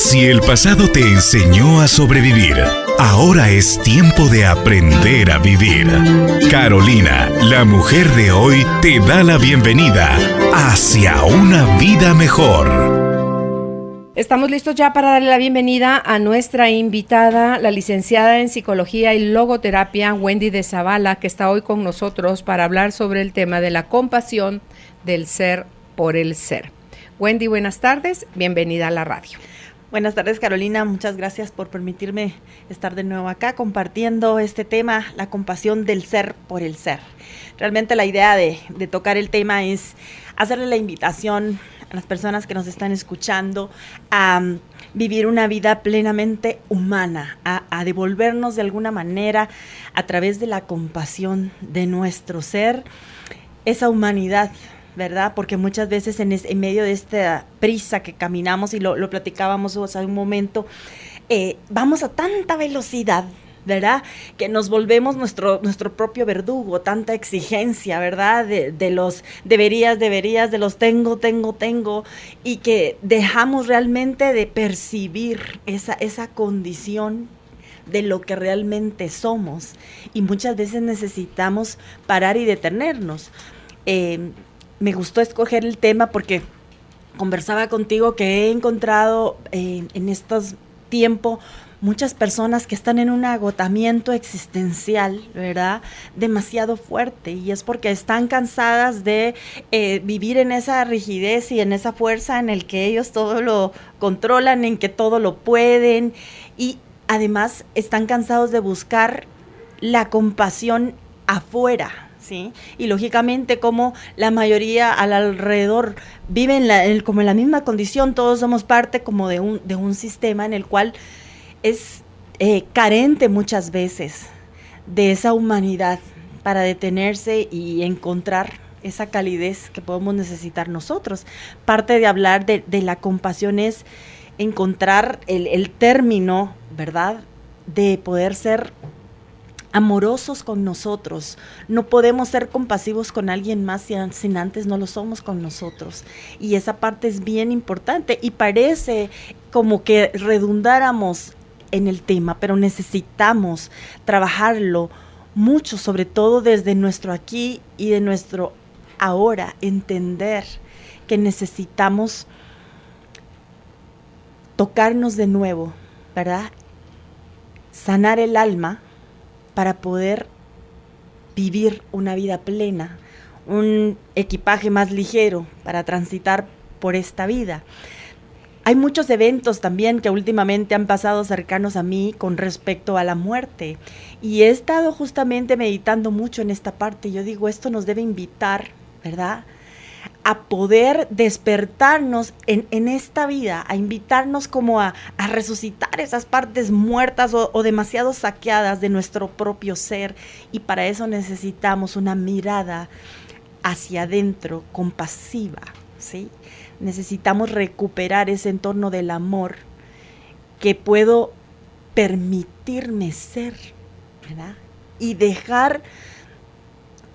Si el pasado te enseñó a sobrevivir, ahora es tiempo de aprender a vivir. Carolina, la mujer de hoy, te da la bienvenida hacia una vida mejor. Estamos listos ya para darle la bienvenida a nuestra invitada, la licenciada en Psicología y Logoterapia, Wendy de Zavala, que está hoy con nosotros para hablar sobre el tema de la compasión del ser por el ser. Wendy, buenas tardes, bienvenida a la radio. Buenas tardes, Carolina, muchas gracias por permitirme estar de nuevo acá compartiendo este tema, la compasión del ser por el ser. Realmente la idea de tocar el tema es hacerle la invitación a las personas que nos están escuchando a vivir una vida plenamente humana, a devolvernos de alguna manera a través de la compasión de nuestro ser, esa humanidad, ¿verdad? Porque muchas veces en medio de esta prisa que caminamos, y lo platicábamos hace un momento, vamos a tanta velocidad, ¿verdad? Que nos volvemos nuestro propio verdugo, tanta exigencia, ¿verdad? De los deberías, de los tengo, y que dejamos realmente de percibir esa condición de lo que realmente somos. Y muchas veces necesitamos parar y detenernos. Me gustó escoger el tema porque conversaba contigo que he encontrado en estos tiempos muchas personas que están en un agotamiento existencial, ¿verdad? Demasiado fuerte, y es porque están cansadas de vivir en esa rigidez y en esa fuerza en el que ellos todo lo controlan, en que todo lo pueden, y además están cansados de buscar la compasión afuera, ¿sí? Y lógicamente, como la mayoría al alrededor viven como en la misma condición, todos somos parte como de un sistema en el cual es carente muchas veces de esa humanidad para detenerse y encontrar esa calidez que podemos necesitar nosotros. Parte de hablar de la compasión es encontrar el término, ¿verdad?, de poder ser amorosos con nosotros. No podemos ser compasivos con alguien más sin antes no lo somos con nosotros. Y esa parte es bien importante, y parece como que redundáramos en el tema, pero necesitamos trabajarlo mucho, sobre todo desde nuestro aquí y de nuestro ahora, entender que necesitamos tocarnos de nuevo, ¿verdad? Sanar el alma para poder vivir una vida plena, un equipaje más ligero para transitar por esta vida. Hay muchos eventos también que últimamente han pasado cercanos a mí con respecto a la muerte, y he estado justamente meditando mucho en esta parte. Yo digo, esto nos debe invitar, ¿verdad?, a poder despertarnos en esta vida, a invitarnos como a resucitar esas partes muertas o demasiado saqueadas de nuestro propio ser, y para eso necesitamos una mirada hacia adentro compasiva, ¿sí? Necesitamos recuperar ese entorno del amor que puedo permitirme ser, ¿verdad? Y dejar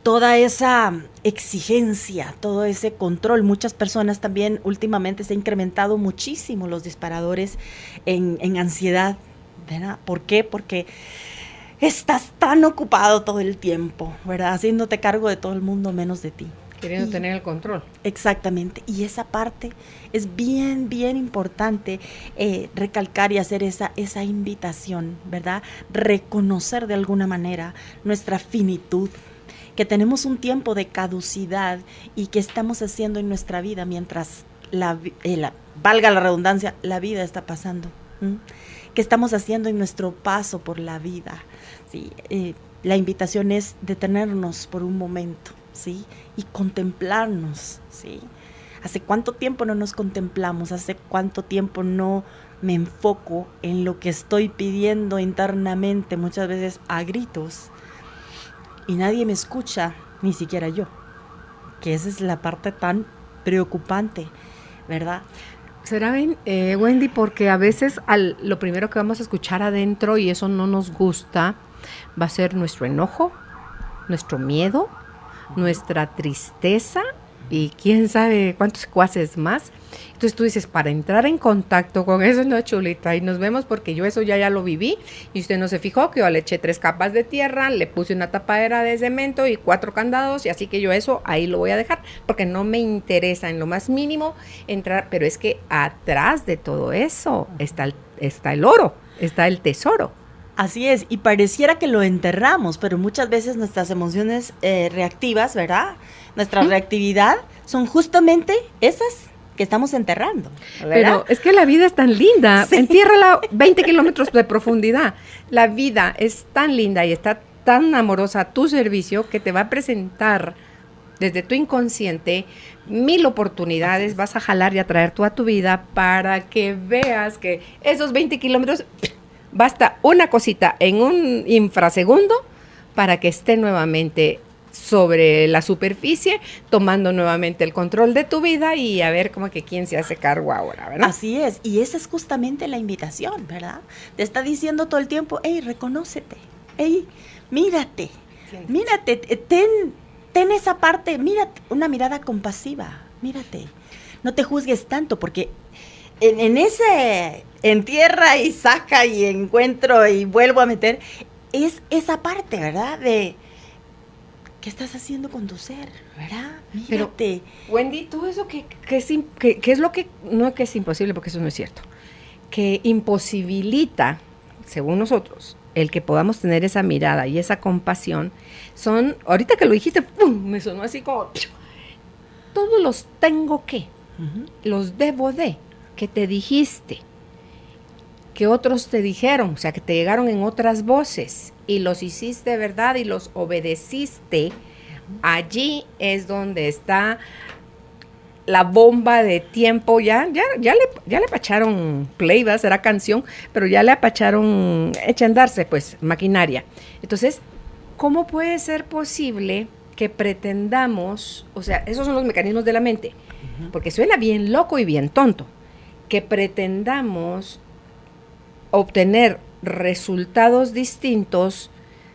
toda esa exigencia, todo ese control. Muchas personas también últimamente se ha incrementado muchísimo los disparadores en ansiedad, ¿verdad? ¿Por qué? Porque estás tan ocupado todo el tiempo, ¿verdad? Haciéndote cargo de todo el mundo menos de ti. Queriendo tener el control. Exactamente, y esa parte es bien, bien importante recalcar y hacer esa invitación, ¿verdad? Reconocer de alguna manera nuestra finitud, que tenemos un tiempo de caducidad y que estamos haciendo en nuestra vida mientras, valga la redundancia, la vida está pasando. ¿Qué estamos haciendo en nuestro paso por la vida? ¿Sí? La invitación es detenernos por un momento, ¿sí? Y contemplarnos, ¿sí? ¿Hace cuánto tiempo no nos contemplamos? ¿Hace cuánto tiempo no me enfoco en lo que estoy pidiendo internamente, muchas veces a gritos, y nadie me escucha, ni siquiera yo? Que esa es la parte tan preocupante, ¿verdad? ¿Será, Wendy, porque a veces lo primero que vamos a escuchar adentro, y eso no nos gusta, va a ser nuestro enojo, nuestro miedo, nuestra tristeza y quién sabe cuántos secuaces más. Entonces tú dices, para entrar en contacto con eso, no, chulita, y nos vemos porque yo eso ya lo viví, y usted no se fijó que yo le eché 3 capas de tierra, le puse una tapadera de cemento y 4 candados, y así que yo eso ahí lo voy a dejar, porque no me interesa en lo más mínimo entrar, pero es que atrás de todo eso está el oro, está el tesoro. Así es, y pareciera que lo enterramos, pero muchas veces nuestras emociones reactivas, ¿verdad? Nuestra reactividad son justamente esas que estamos enterrando, ¿verdad? Pero es que la vida es tan linda, sí. Entiérrala 20 kilómetros de profundidad. La vida es tan linda y está tan amorosa a tu servicio que te va a presentar desde tu inconsciente 1000 oportunidades, vas a jalar y a traer tú a tu vida para que veas que esos 20 kilómetros basta una cosita en un infrasegundo para que esté nuevamente sobre la superficie, tomando nuevamente el control de tu vida y a ver como que quién se hace cargo ahora, ¿verdad? Así es, y esa es justamente la invitación, ¿verdad? Te está diciendo todo el tiempo, hey, reconócete, hey, mírate, ten esa parte, mírate, una mirada compasiva, mírate, no te juzgues tanto, porque en ese entierra y saca y encuentro y vuelvo a meter, es esa parte, ¿verdad? De ¿qué estás haciendo con tu ser? ¿Verdad? Mírate. Pero, Wendy, todo eso que es lo que, no que es imposible, porque eso no es cierto, que imposibilita, según nosotros, el que podamos tener esa mirada y esa compasión, son, ahorita que lo dijiste, ¡pum!, me sonó así como, todos los tengo que, los debo de, que te dijiste, que otros te dijeron, o sea, que te llegaron en otras voces y los hiciste verdad y los obedeciste, allí es donde está la bomba de tiempo. Ya le apacharon play, va, será canción, pero ya le apacharon, echa a andarse, pues, maquinaria. Entonces, ¿cómo puede ser posible que pretendamos, o sea, esos son los mecanismos de la mente, porque suena bien loco y bien tonto, que pretendamos obtener resultados distintos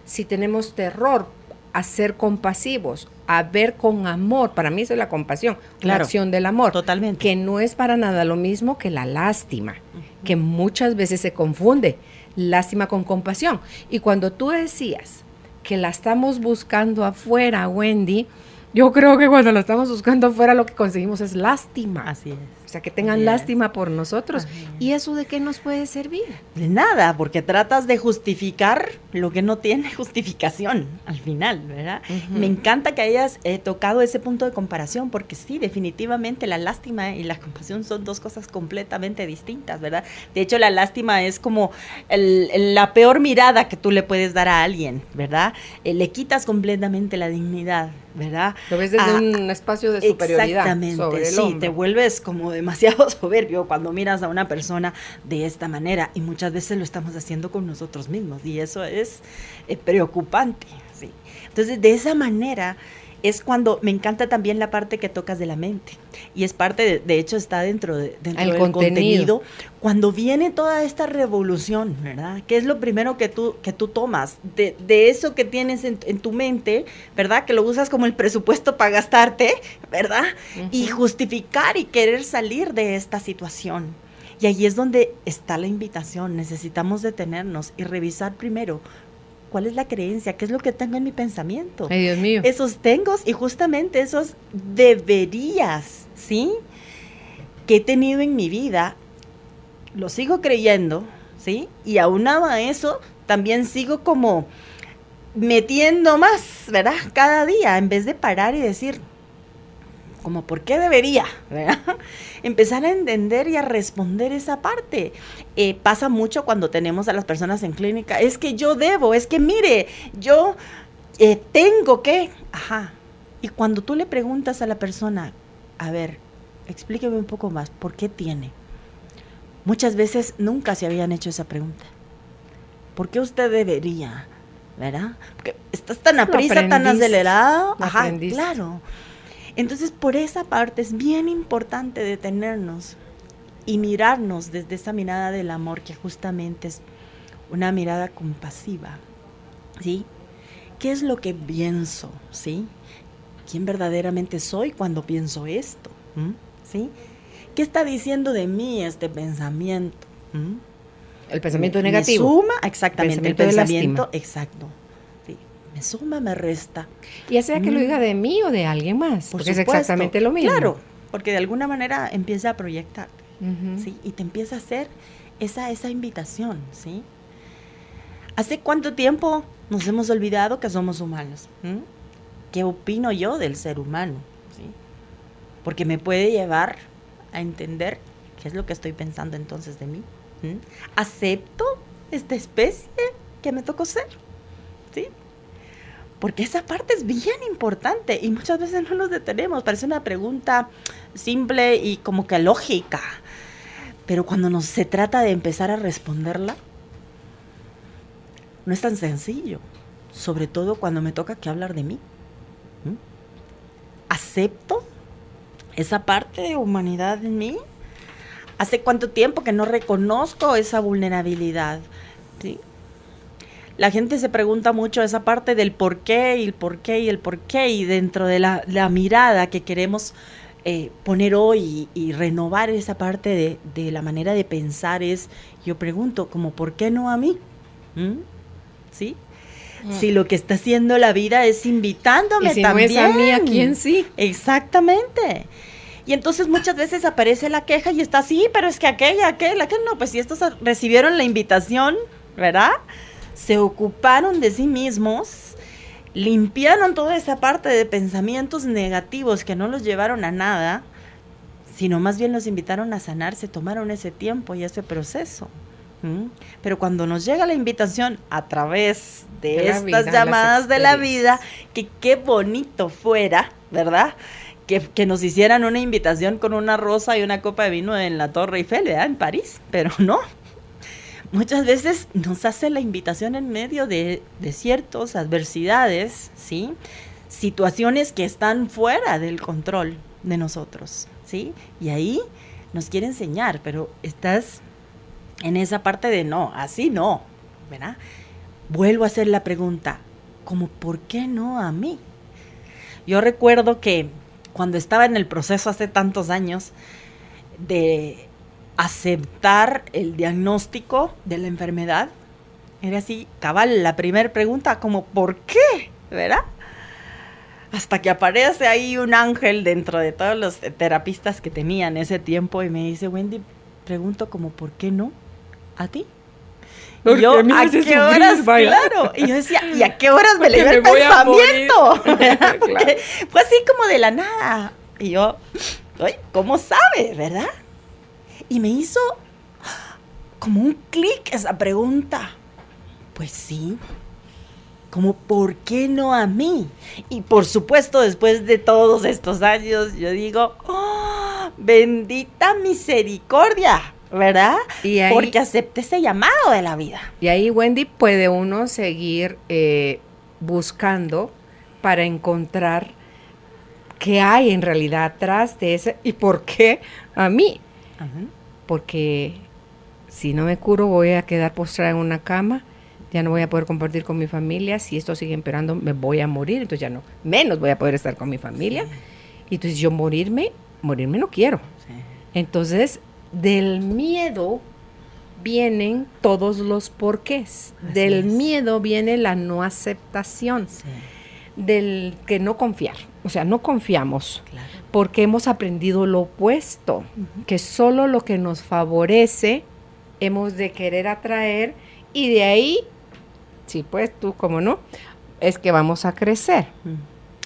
si tenemos terror a ser compasivos, a ver con amor? Para mí eso es la compasión, claro, la acción del amor. Totalmente. Que no es para nada lo mismo que la lástima, que muchas veces se confunde lástima con compasión. Y cuando tú decías que la estamos buscando afuera, Wendy, yo creo que cuando la estamos buscando afuera lo que conseguimos es lástima. Así es. O sea, que tengan lástima por nosotros. ¿Y eso de qué nos puede servir? De nada, porque tratas de justificar lo que no tiene justificación al final, ¿verdad? Me encanta que hayas tocado ese punto de comparación, porque sí, definitivamente la lástima y la compasión son dos cosas completamente distintas, ¿verdad? De hecho, la lástima es como la peor mirada que tú le puedes dar a alguien, ¿verdad? Le quitas completamente la dignidad, ¿verdad? Lo ves desde un espacio de superioridad. Exactamente, sobre el sí, hombre. te vuelves como demasiado soberbio cuando miras a una persona de esta manera, y muchas veces lo estamos haciendo con nosotros mismos, y eso es preocupante, ¿sí? Entonces, de esa manera es cuando me encanta también la parte que tocas de la mente, y es parte, de hecho, está dentro del contenido. Cuando viene toda esta revolución, ¿verdad? ¿Qué es lo primero que tú tomas de eso que tienes en tu mente, ¿verdad? Que lo usas como el presupuesto para gastarte, ¿verdad? Y justificar y querer salir de esta situación. Y ahí es donde está la invitación. Necesitamos detenernos y revisar primero cuál es la creencia, qué es lo que tengo en mi pensamiento. Ay, Dios mío. Esos tengo y justamente esos deberías, ¿sí? Que he tenido en mi vida, lo sigo creyendo, ¿sí? Y aunado a eso, también sigo como metiendo más, ¿verdad? Cada día, en vez de parar y decir, como, ¿por qué debería? ¿Verdad? Empezar a entender y a responder esa parte. Pasa mucho cuando tenemos a las personas en clínica, es que yo debo, es que mire, yo tengo que, y cuando tú le preguntas a la persona, a ver, explíqueme un poco más, ¿por qué tiene? Muchas veces nunca se habían hecho esa pregunta. ¿Por qué usted debería? ¿Verdad? Porque estás tan aprisa, tan acelerado. Claro. Entonces, por esa parte es bien importante detenernos y mirarnos desde esa mirada del amor, que justamente es una mirada compasiva, ¿sí? ¿Qué es lo que pienso, sí? quién verdaderamente soy cuando pienso esto, ¿sí? ¿Qué está diciendo de mí este pensamiento? El pensamiento negativo. Me suma, exactamente, el pensamiento, exacto. Sí, me suma, me resta. Ya sea que lo diga de mí o de alguien más, porque supuesto, es exactamente lo mismo. Claro, porque de alguna manera empieza a proyectar, ¿sí? Y te empieza a hacer esa invitación, ¿sí? ¿Hace cuánto tiempo nos hemos olvidado que somos humanos? ¿Qué opino yo del ser humano? ¿Sí? Porque me puede llevar a entender qué es lo que estoy pensando entonces de mí. ¿Acepto esta especie que me tocó ser? ¿Sí? Porque esa parte es bien importante y muchas veces no nos detenemos. Parece una pregunta simple y como que lógica. Pero cuando se trata de empezar a responderla, no es tan sencillo. Sobre todo cuando me toca que hablar de mí. ¿Acepto esa parte de humanidad en mí? ¿Hace cuánto tiempo que no reconozco esa vulnerabilidad? ¿Sí? La gente se pregunta mucho esa parte del por qué y el por qué y el por qué, y dentro de la mirada que queremos poner hoy y renovar esa parte de la manera de pensar es, yo pregunto, como ¿por qué no a mí? ¿Sí? Si lo que está haciendo la vida es invitándome y si también. No es a mí, ¿a quién sí? Exactamente. Y entonces muchas veces aparece la queja y está así, pero es que aquel no, pues si estos recibieron la invitación, ¿verdad? Se ocuparon de sí mismos, limpiaron toda esa parte de pensamientos negativos que no los llevaron a nada, sino más bien los invitaron a sanarse, tomaron ese tiempo y ese proceso. Pero cuando nos llega la invitación a través de estas llamadas de la vida, que qué bonito fuera, ¿verdad? Que nos hicieran una invitación con una rosa y una copa de vino en la Torre Eiffel, ¿verdad? En París, pero no. Muchas veces nos hace la invitación en medio de ciertas adversidades, ¿sí? Situaciones que están fuera del control de nosotros, ¿sí? Y ahí nos quiere enseñar, pero estás en esa parte de no, así no, ¿verdad? Vuelvo a hacer la pregunta, como ¿por qué no a mí? Yo recuerdo que cuando estaba en el proceso hace tantos años de aceptar el diagnóstico de la enfermedad, era así, cabal, la primera pregunta, como ¿por qué? ¿Verdad? Hasta que aparece ahí un ángel dentro de todos los terapistas que tenía en ese tiempo y me dice, Wendy, pregunto como ¿por qué no a ti? Y yo, ¿a qué horas? Claro. Y yo decía, ¿y a qué horas me le dio el pensamiento? Claro. Fue así como de la nada. Y yo, ¿cómo sabe, verdad? Y me hizo como un clic esa pregunta. Pues sí. Como, ¿por qué no a mí? Y por supuesto, después de todos estos años, yo digo, ¡oh, bendita misericordia! ¿Verdad? Y ahí, porque acepté ese llamado de la vida. Y ahí, Wendy, puede uno seguir buscando para encontrar qué hay en realidad atrás de ese y por qué a mí. Uh-huh. Porque si no me curo voy a quedar postrada en una cama, ya no voy a poder compartir con mi familia, si esto sigue empeorando me voy a morir, entonces ya no, menos voy a poder estar con mi familia. Sí. Y entonces yo morirme no quiero. Sí. Entonces, del miedo vienen todos los porqués. Así del miedo viene la no aceptación. Sí. Del que no confiar. O sea, no confiamos. Claro. Porque hemos aprendido lo opuesto. Uh-huh. Que solo lo que nos favorece hemos de querer atraer. Y de ahí, sí, pues tú, como no, es que vamos a crecer.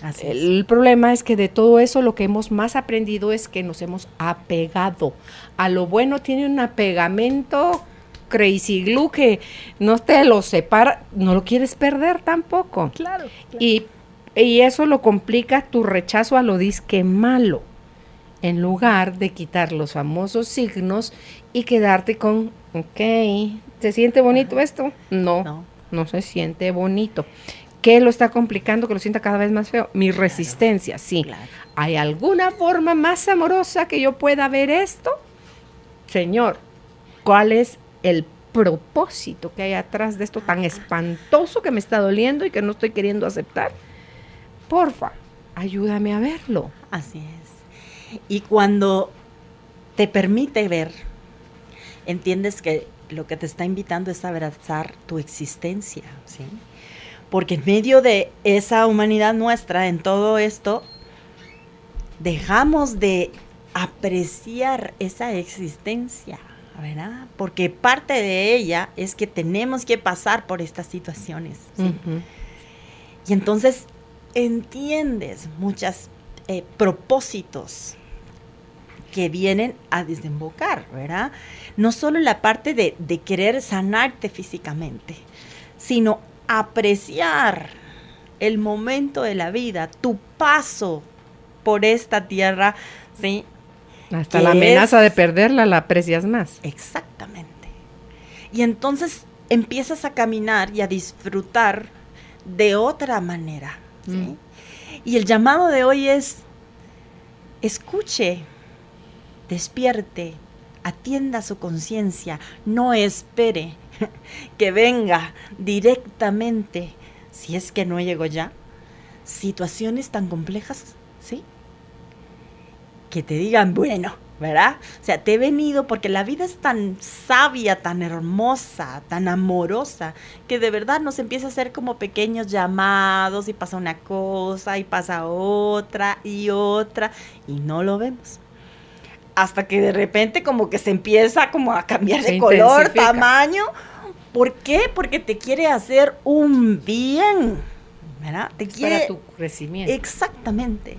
Así el problema es que de todo eso lo que hemos más aprendido es que nos hemos apegado. A lo bueno tiene un apegamento crazy glue que no te lo separa, no lo quieres perder tampoco. Claro. Y eso lo complica tu rechazo a lo disque malo, en lugar de quitar los famosos signos y quedarte con, ok, ¿se siente bonito esto? No se siente bonito. ¿Qué lo está complicando, que lo sienta cada vez más feo? Mi resistencia, sí. Claro. ¿Hay alguna forma más amorosa que yo pueda ver esto? Señor, ¿cuál es el propósito que hay atrás de esto tan espantoso que me está doliendo y que no estoy queriendo aceptar? Porfa, ayúdame a verlo. Así es. Y cuando te permite ver, entiendes que lo que te está invitando es a abrazar tu existencia, ¿sí? Porque en medio de esa humanidad nuestra, en todo esto, dejamos de apreciar esa existencia, ¿verdad? Porque parte de ella es que tenemos que pasar por estas situaciones, ¿sí? Uh-huh. Y entonces entiendes muchos propósitos que vienen a desembocar, ¿verdad? No solo la parte de querer sanarte físicamente, sino apreciar el momento de la vida, tu paso por esta tierra, ¿sí? Hasta la amenaza de perderla la aprecias más. Exactamente. Y entonces empiezas a caminar y a disfrutar de otra manera, ¿sí? Y el llamado de hoy es: escuche, despierte, atienda su conciencia, no espere que venga directamente, si es que no llegó ya, situaciones tan complejas, ¿sí? Que te digan, bueno, ¿verdad? O sea, te he venido porque la vida es tan sabia, tan hermosa, tan amorosa, que de verdad nos empieza a hacer como pequeños llamados, y pasa una cosa, y pasa otra, y no lo vemos. Hasta que de repente como que se empieza como a cambiar de color, tamaño. ¿Por qué? Porque te quiere hacer un bien, ¿verdad? Te quiere, para tu crecimiento. Exactamente.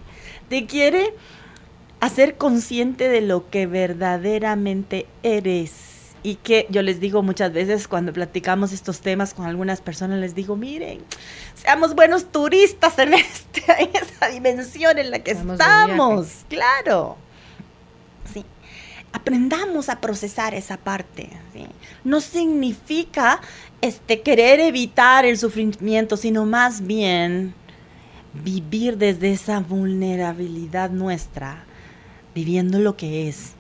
Te quiere hacer consciente de lo que verdaderamente eres. Y que yo les digo muchas veces cuando platicamos estos temas con algunas personas, les digo, miren, seamos buenos turistas en esa dimensión en la que estamos. Claro. Sí. Aprendamos a procesar esa parte, ¿sí? No significa querer evitar el sufrimiento, sino más bien vivir desde esa vulnerabilidad nuestra, viviendo lo que es.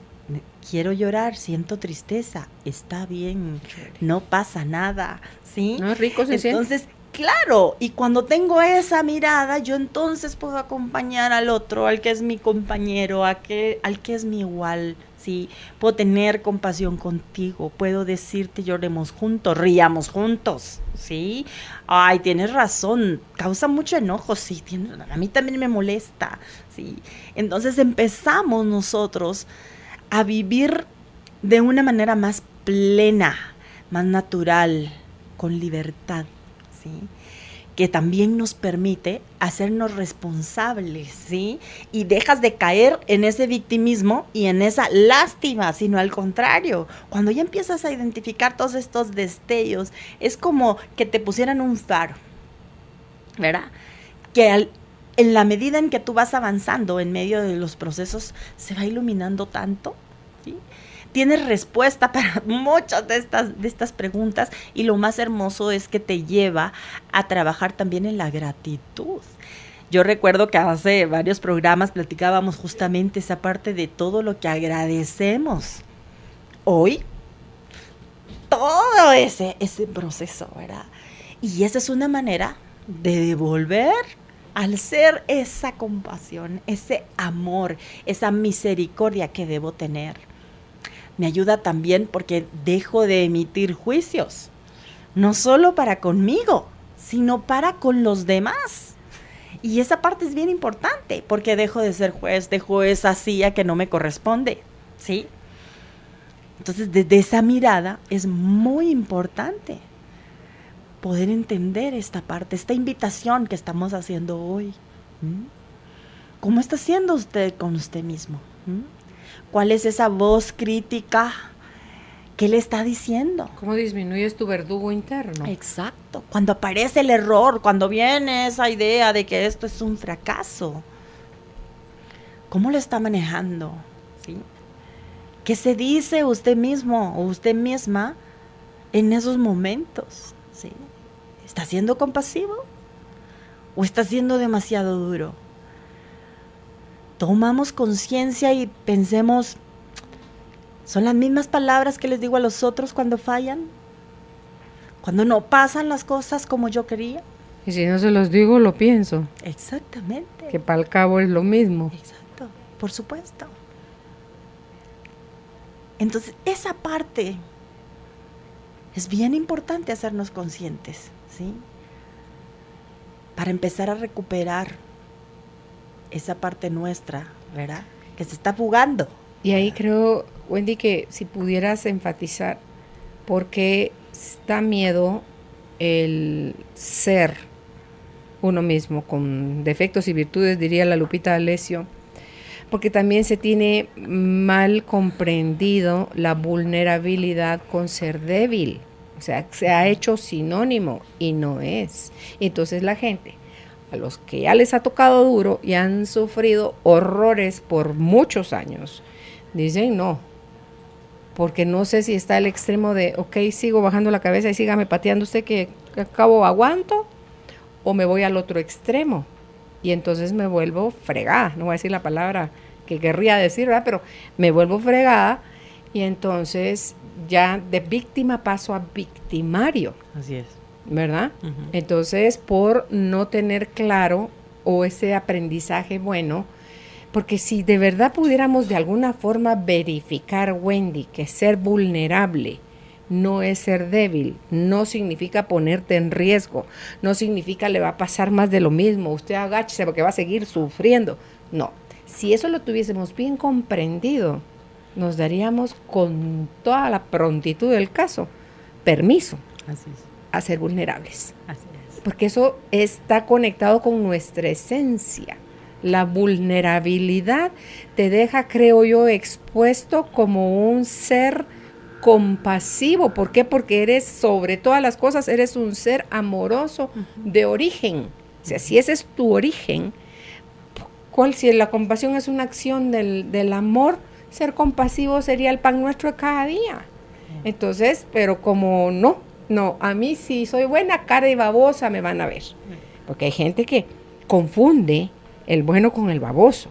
Quiero llorar, siento tristeza, está bien, no pasa nada, ¿sí? No, rico se siente. Entonces, claro, y cuando tengo esa mirada, yo entonces puedo acompañar al otro, al que es mi compañero, al que es mi igual, ¿sí? Puedo tener compasión contigo, puedo decirte lloremos juntos, riamos juntos, ¿sí? Ay, tienes razón, causa mucho enojo, sí, a mí también me molesta, ¿sí? Entonces empezamos nosotros a vivir de una manera más plena, más natural, con libertad, ¿sí? Que también nos permite hacernos responsables, ¿sí? Y dejas de caer en ese victimismo y en esa lástima, sino al contrario. Cuando ya empiezas a identificar todos estos destellos, es como que te pusieran un faro, ¿verdad? Que en la medida en que tú vas avanzando en medio de los procesos, se va iluminando tanto, ¿sí? Tienes respuesta para muchas de estas preguntas, y lo más hermoso es que te lleva a trabajar también en la gratitud. Yo recuerdo que hace varios programas platicábamos justamente esa parte de todo lo que agradecemos hoy, todo ese proceso, ¿verdad? Y esa es una manera de devolver al ser esa compasión, ese amor, esa misericordia que debo tener. Me ayuda también porque dejo de emitir juicios, no solo para conmigo, sino para con los demás. Y esa parte es bien importante, porque dejo de ser juez, dejo esa silla que no me corresponde, ¿sí? Entonces, desde esa mirada es muy importante poder entender esta parte, esta invitación que estamos haciendo hoy. ¿Cómo está haciendo usted con usted mismo? ¿Cuál es esa voz crítica? ¿Qué le está diciendo? ¿Cómo disminuyes tu verdugo interno? Exacto. Cuando aparece el error, cuando viene esa idea de que esto es un fracaso, ¿cómo lo está manejando? ¿Sí? ¿Qué se dice usted mismo o usted misma en esos momentos? ¿Sí? ¿Está siendo compasivo o está siendo demasiado duro? Tomamos conciencia y pensemos, ¿son las mismas palabras que les digo a los otros cuando fallan? ¿Cuando no pasan las cosas como yo quería? Y si no se los digo, lo pienso. Exactamente. Que para el cabo es lo mismo. Exacto, por supuesto. Entonces, esa parte es bien importante hacernos conscientes, ¿sí? Para empezar a recuperar esa parte nuestra, ¿verdad? Que se está fugando. Y ahí creo, Wendy, que si pudieras enfatizar por qué da miedo el ser uno mismo con defectos y virtudes, diría la Lupita D'Alessio, porque también se tiene mal comprendido la vulnerabilidad con ser débil. O sea, se ha hecho sinónimo y no es. Entonces la gente, a los que ya les ha tocado duro y han sufrido horrores por muchos años, dicen no, porque no sé si está el extremo de, ok, sigo bajando la cabeza y sígame pateando usted que acabo aguanto, o me voy al otro extremo y entonces me vuelvo fregada, no voy a decir la palabra que querría decir, ¿verdad? Pero me vuelvo fregada y entonces ya de víctima paso a victimario. Así es. ¿Verdad? Uh-huh. Entonces, por no tener claro o ese aprendizaje bueno, porque si de verdad pudiéramos de alguna forma verificar, Wendy, que ser vulnerable no es ser débil, no significa ponerte en riesgo, no significa le va a pasar más de lo mismo, usted agáchese porque va a seguir sufriendo. No, si eso lo tuviésemos bien comprendido, nos daríamos con toda la prontitud del caso permiso. Así es. A ser vulnerables. Así es. Porque eso está conectado con nuestra esencia. La vulnerabilidad te deja, creo yo, expuesto como un ser compasivo. ¿Por qué? Porque eres, sobre todas las cosas, eres un ser amoroso de origen. O sea, si ese es tu origen, ¿cuál? Si la compasión es una acción del amor, ser compasivo sería el pan nuestro de cada día. Entonces, pero como no, a mí si soy buena cara y babosa me van a ver. Porque hay gente que confunde el bueno con el baboso.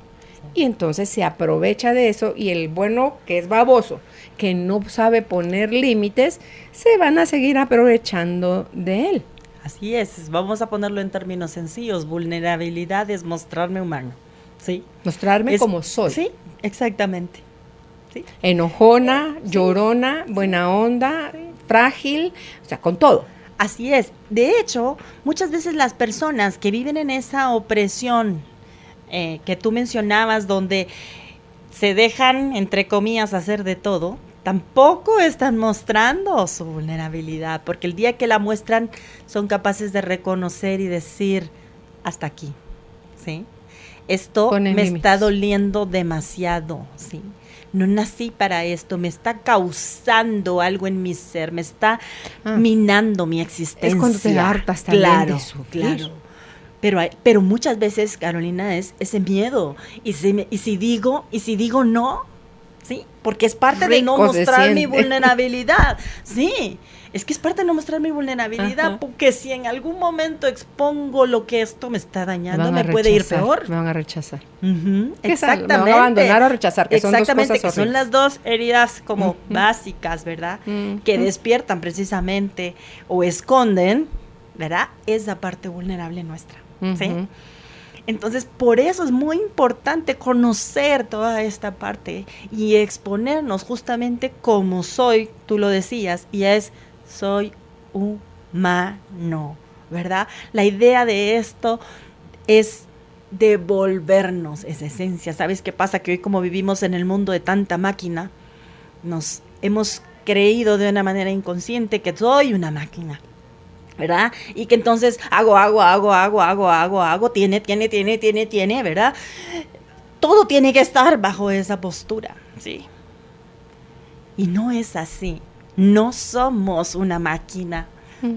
Y entonces se aprovecha de eso y el bueno que es baboso, que no sabe poner límites, se van a seguir aprovechando de él. Así es, vamos a ponerlo en términos sencillos. Vulnerabilidad es mostrarme humano, ¿sí? Mostrarme como soy. Sí, exactamente. ¿Sí? Enojona, llorona, buena onda, frágil, o sea, con todo. Así es. De hecho, muchas veces las personas que viven en esa opresión que tú mencionabas, donde se dejan, entre comillas, hacer de todo, tampoco están mostrando su vulnerabilidad, porque el día que la muestran son capaces de reconocer y decir, hasta aquí, ¿sí? Esto me está doliendo demasiado, ¿sí? No nací para esto, me está causando algo en mi ser, me está minando mi existencia. Es cuando te hartas también de sufrir. Claro. Pero muchas veces, Carolina, es ese miedo. Y si digo no, ¿sí? Porque es parte de no mostrar mi vulnerabilidad. Sí, es que es parte de no mostrar mi vulnerabilidad. Ajá. Porque si en algún momento expongo lo que esto me está dañando, me puede ir peor. Me van a rechazar. Exactamente. Me van a abandonar o rechazar, que son dos cosas horribles. Que son las dos heridas como básicas, ¿verdad? Que despiertan precisamente o esconden, ¿verdad? Esa parte vulnerable nuestra. ¿Sí? Entonces, por eso es muy importante conocer toda esta parte y exponernos justamente como soy, tú lo decías, y soy humano, ¿verdad? La idea de esto es devolvernos esa esencia. ¿Sabes qué pasa? Que hoy, como vivimos en el mundo de tanta máquina, nos hemos creído de una manera inconsciente que soy una máquina, ¿verdad? Y que entonces hago, tiene, ¿verdad? Todo tiene que estar bajo esa postura, ¿sí? Y no es así. No somos una máquina,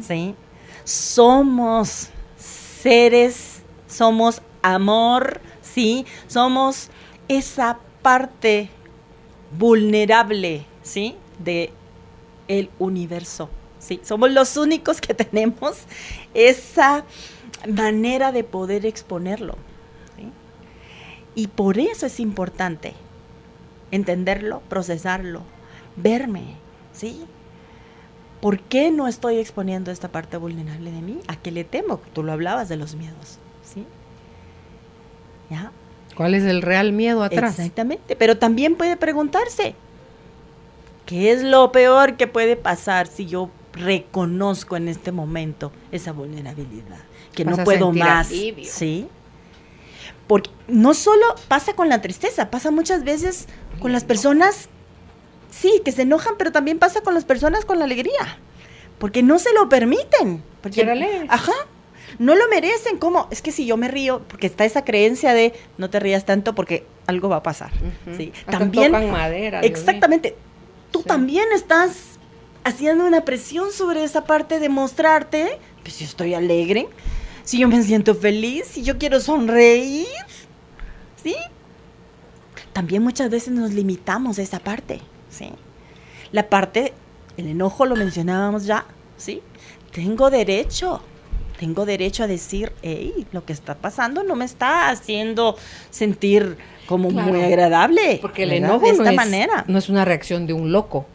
¿sí? Somos seres, somos amor, ¿sí? Somos esa parte vulnerable, ¿sí? De el universo. Sí, somos los únicos que tenemos esa manera de poder exponerlo, ¿sí? Y por eso es importante entenderlo, procesarlo, verme, ¿sí? ¿Por qué no estoy exponiendo esta parte vulnerable de mí? ¿A qué le temo? Tú lo hablabas de los miedos, ¿sí? ¿Ya? ¿Cuál es el real miedo atrás? Exactamente, pero también puede preguntarse, ¿qué es lo peor que puede pasar si yo reconozco en este momento esa vulnerabilidad? Que no puedo más, alivio. ¿Sí? Porque no solo pasa con la tristeza, pasa muchas veces con las personas, sí, que se enojan, pero también pasa con las personas con la alegría, porque no se lo permiten. Porque, ajá, no lo merecen. ¿Cómo? Es que si yo me río, porque está esa creencia de no te rías tanto porque algo va a pasar. ¿Sí? También tocan madera. Exactamente. Tú también estás haciendo una presión sobre esa parte de mostrarte, pues si estoy alegre, si yo me siento feliz, si yo quiero sonreír, ¿sí? También muchas veces nos limitamos a esa parte, ¿sí? La parte, el enojo lo mencionábamos ya, ¿sí? Tengo derecho a decir, hey, lo que está pasando no me está haciendo sentir como muy agradable. Porque el enojo de esta manera no es una reacción de un loco.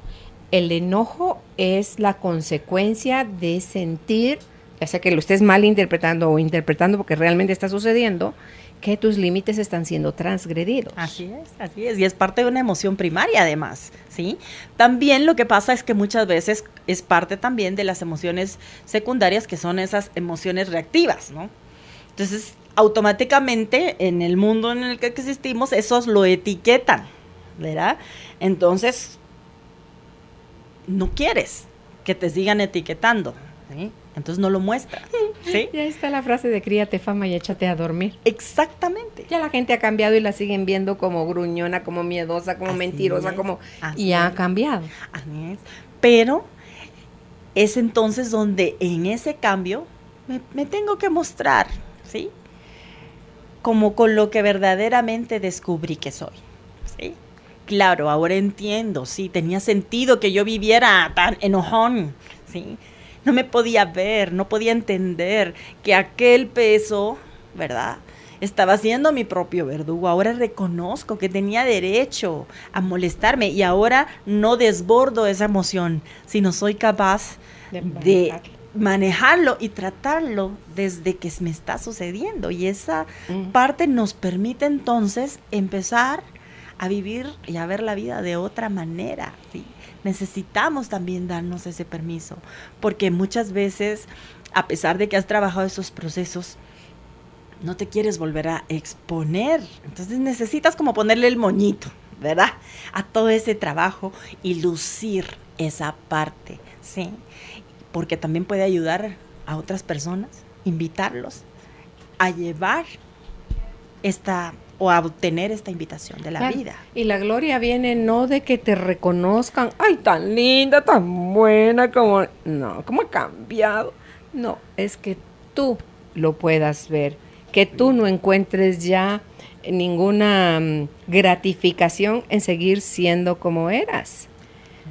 El enojo es la consecuencia de sentir, ya sea que lo estés mal interpretando o interpretando porque realmente está sucediendo, que tus límites están siendo transgredidos. Así es, y es parte de una emoción primaria además, ¿sí? También lo que pasa es que muchas veces es parte también de las emociones secundarias, que son esas emociones reactivas, ¿no? Entonces, automáticamente en el mundo en el que existimos, esos lo etiquetan, ¿verdad? Entonces, no quieres que te sigan etiquetando, ¿sí? Entonces no lo muestras, ¿sí? Ya está la frase de críate fama y échate a dormir. Exactamente. Ya la gente ha cambiado y la siguen viendo como gruñona, como miedosa, como mentirosa, y ha cambiado. Así es. Pero es entonces donde en ese cambio me tengo que mostrar, ¿sí? Como con lo que verdaderamente descubrí que soy, ¿sí? Claro, ahora entiendo, sí, tenía sentido que yo viviera tan enojón, ¿sí? No me podía ver, no podía entender que aquel peso, ¿verdad?, estaba siendo mi propio verdugo. Ahora reconozco que tenía derecho a molestarme y ahora no desbordo esa emoción, sino soy capaz de manejarlo y tratarlo desde que me está sucediendo. Y esa parte nos permite entonces empezar a vivir y a ver la vida de otra manera, ¿sí? Necesitamos también darnos ese permiso, porque muchas veces, a pesar de que has trabajado esos procesos, no te quieres volver a exponer. Entonces necesitas como ponerle el moñito, ¿verdad?, a todo ese trabajo y lucir esa parte, ¿sí? Porque también puede ayudar a otras personas, invitarlos a llevar o a obtener esta invitación de la vida. Y la gloria viene no de que te reconozcan, ay, tan linda, tan buena, como ha cambiado. No, es que tú lo puedas ver, que tú no encuentres ya ninguna gratificación en seguir siendo como eras.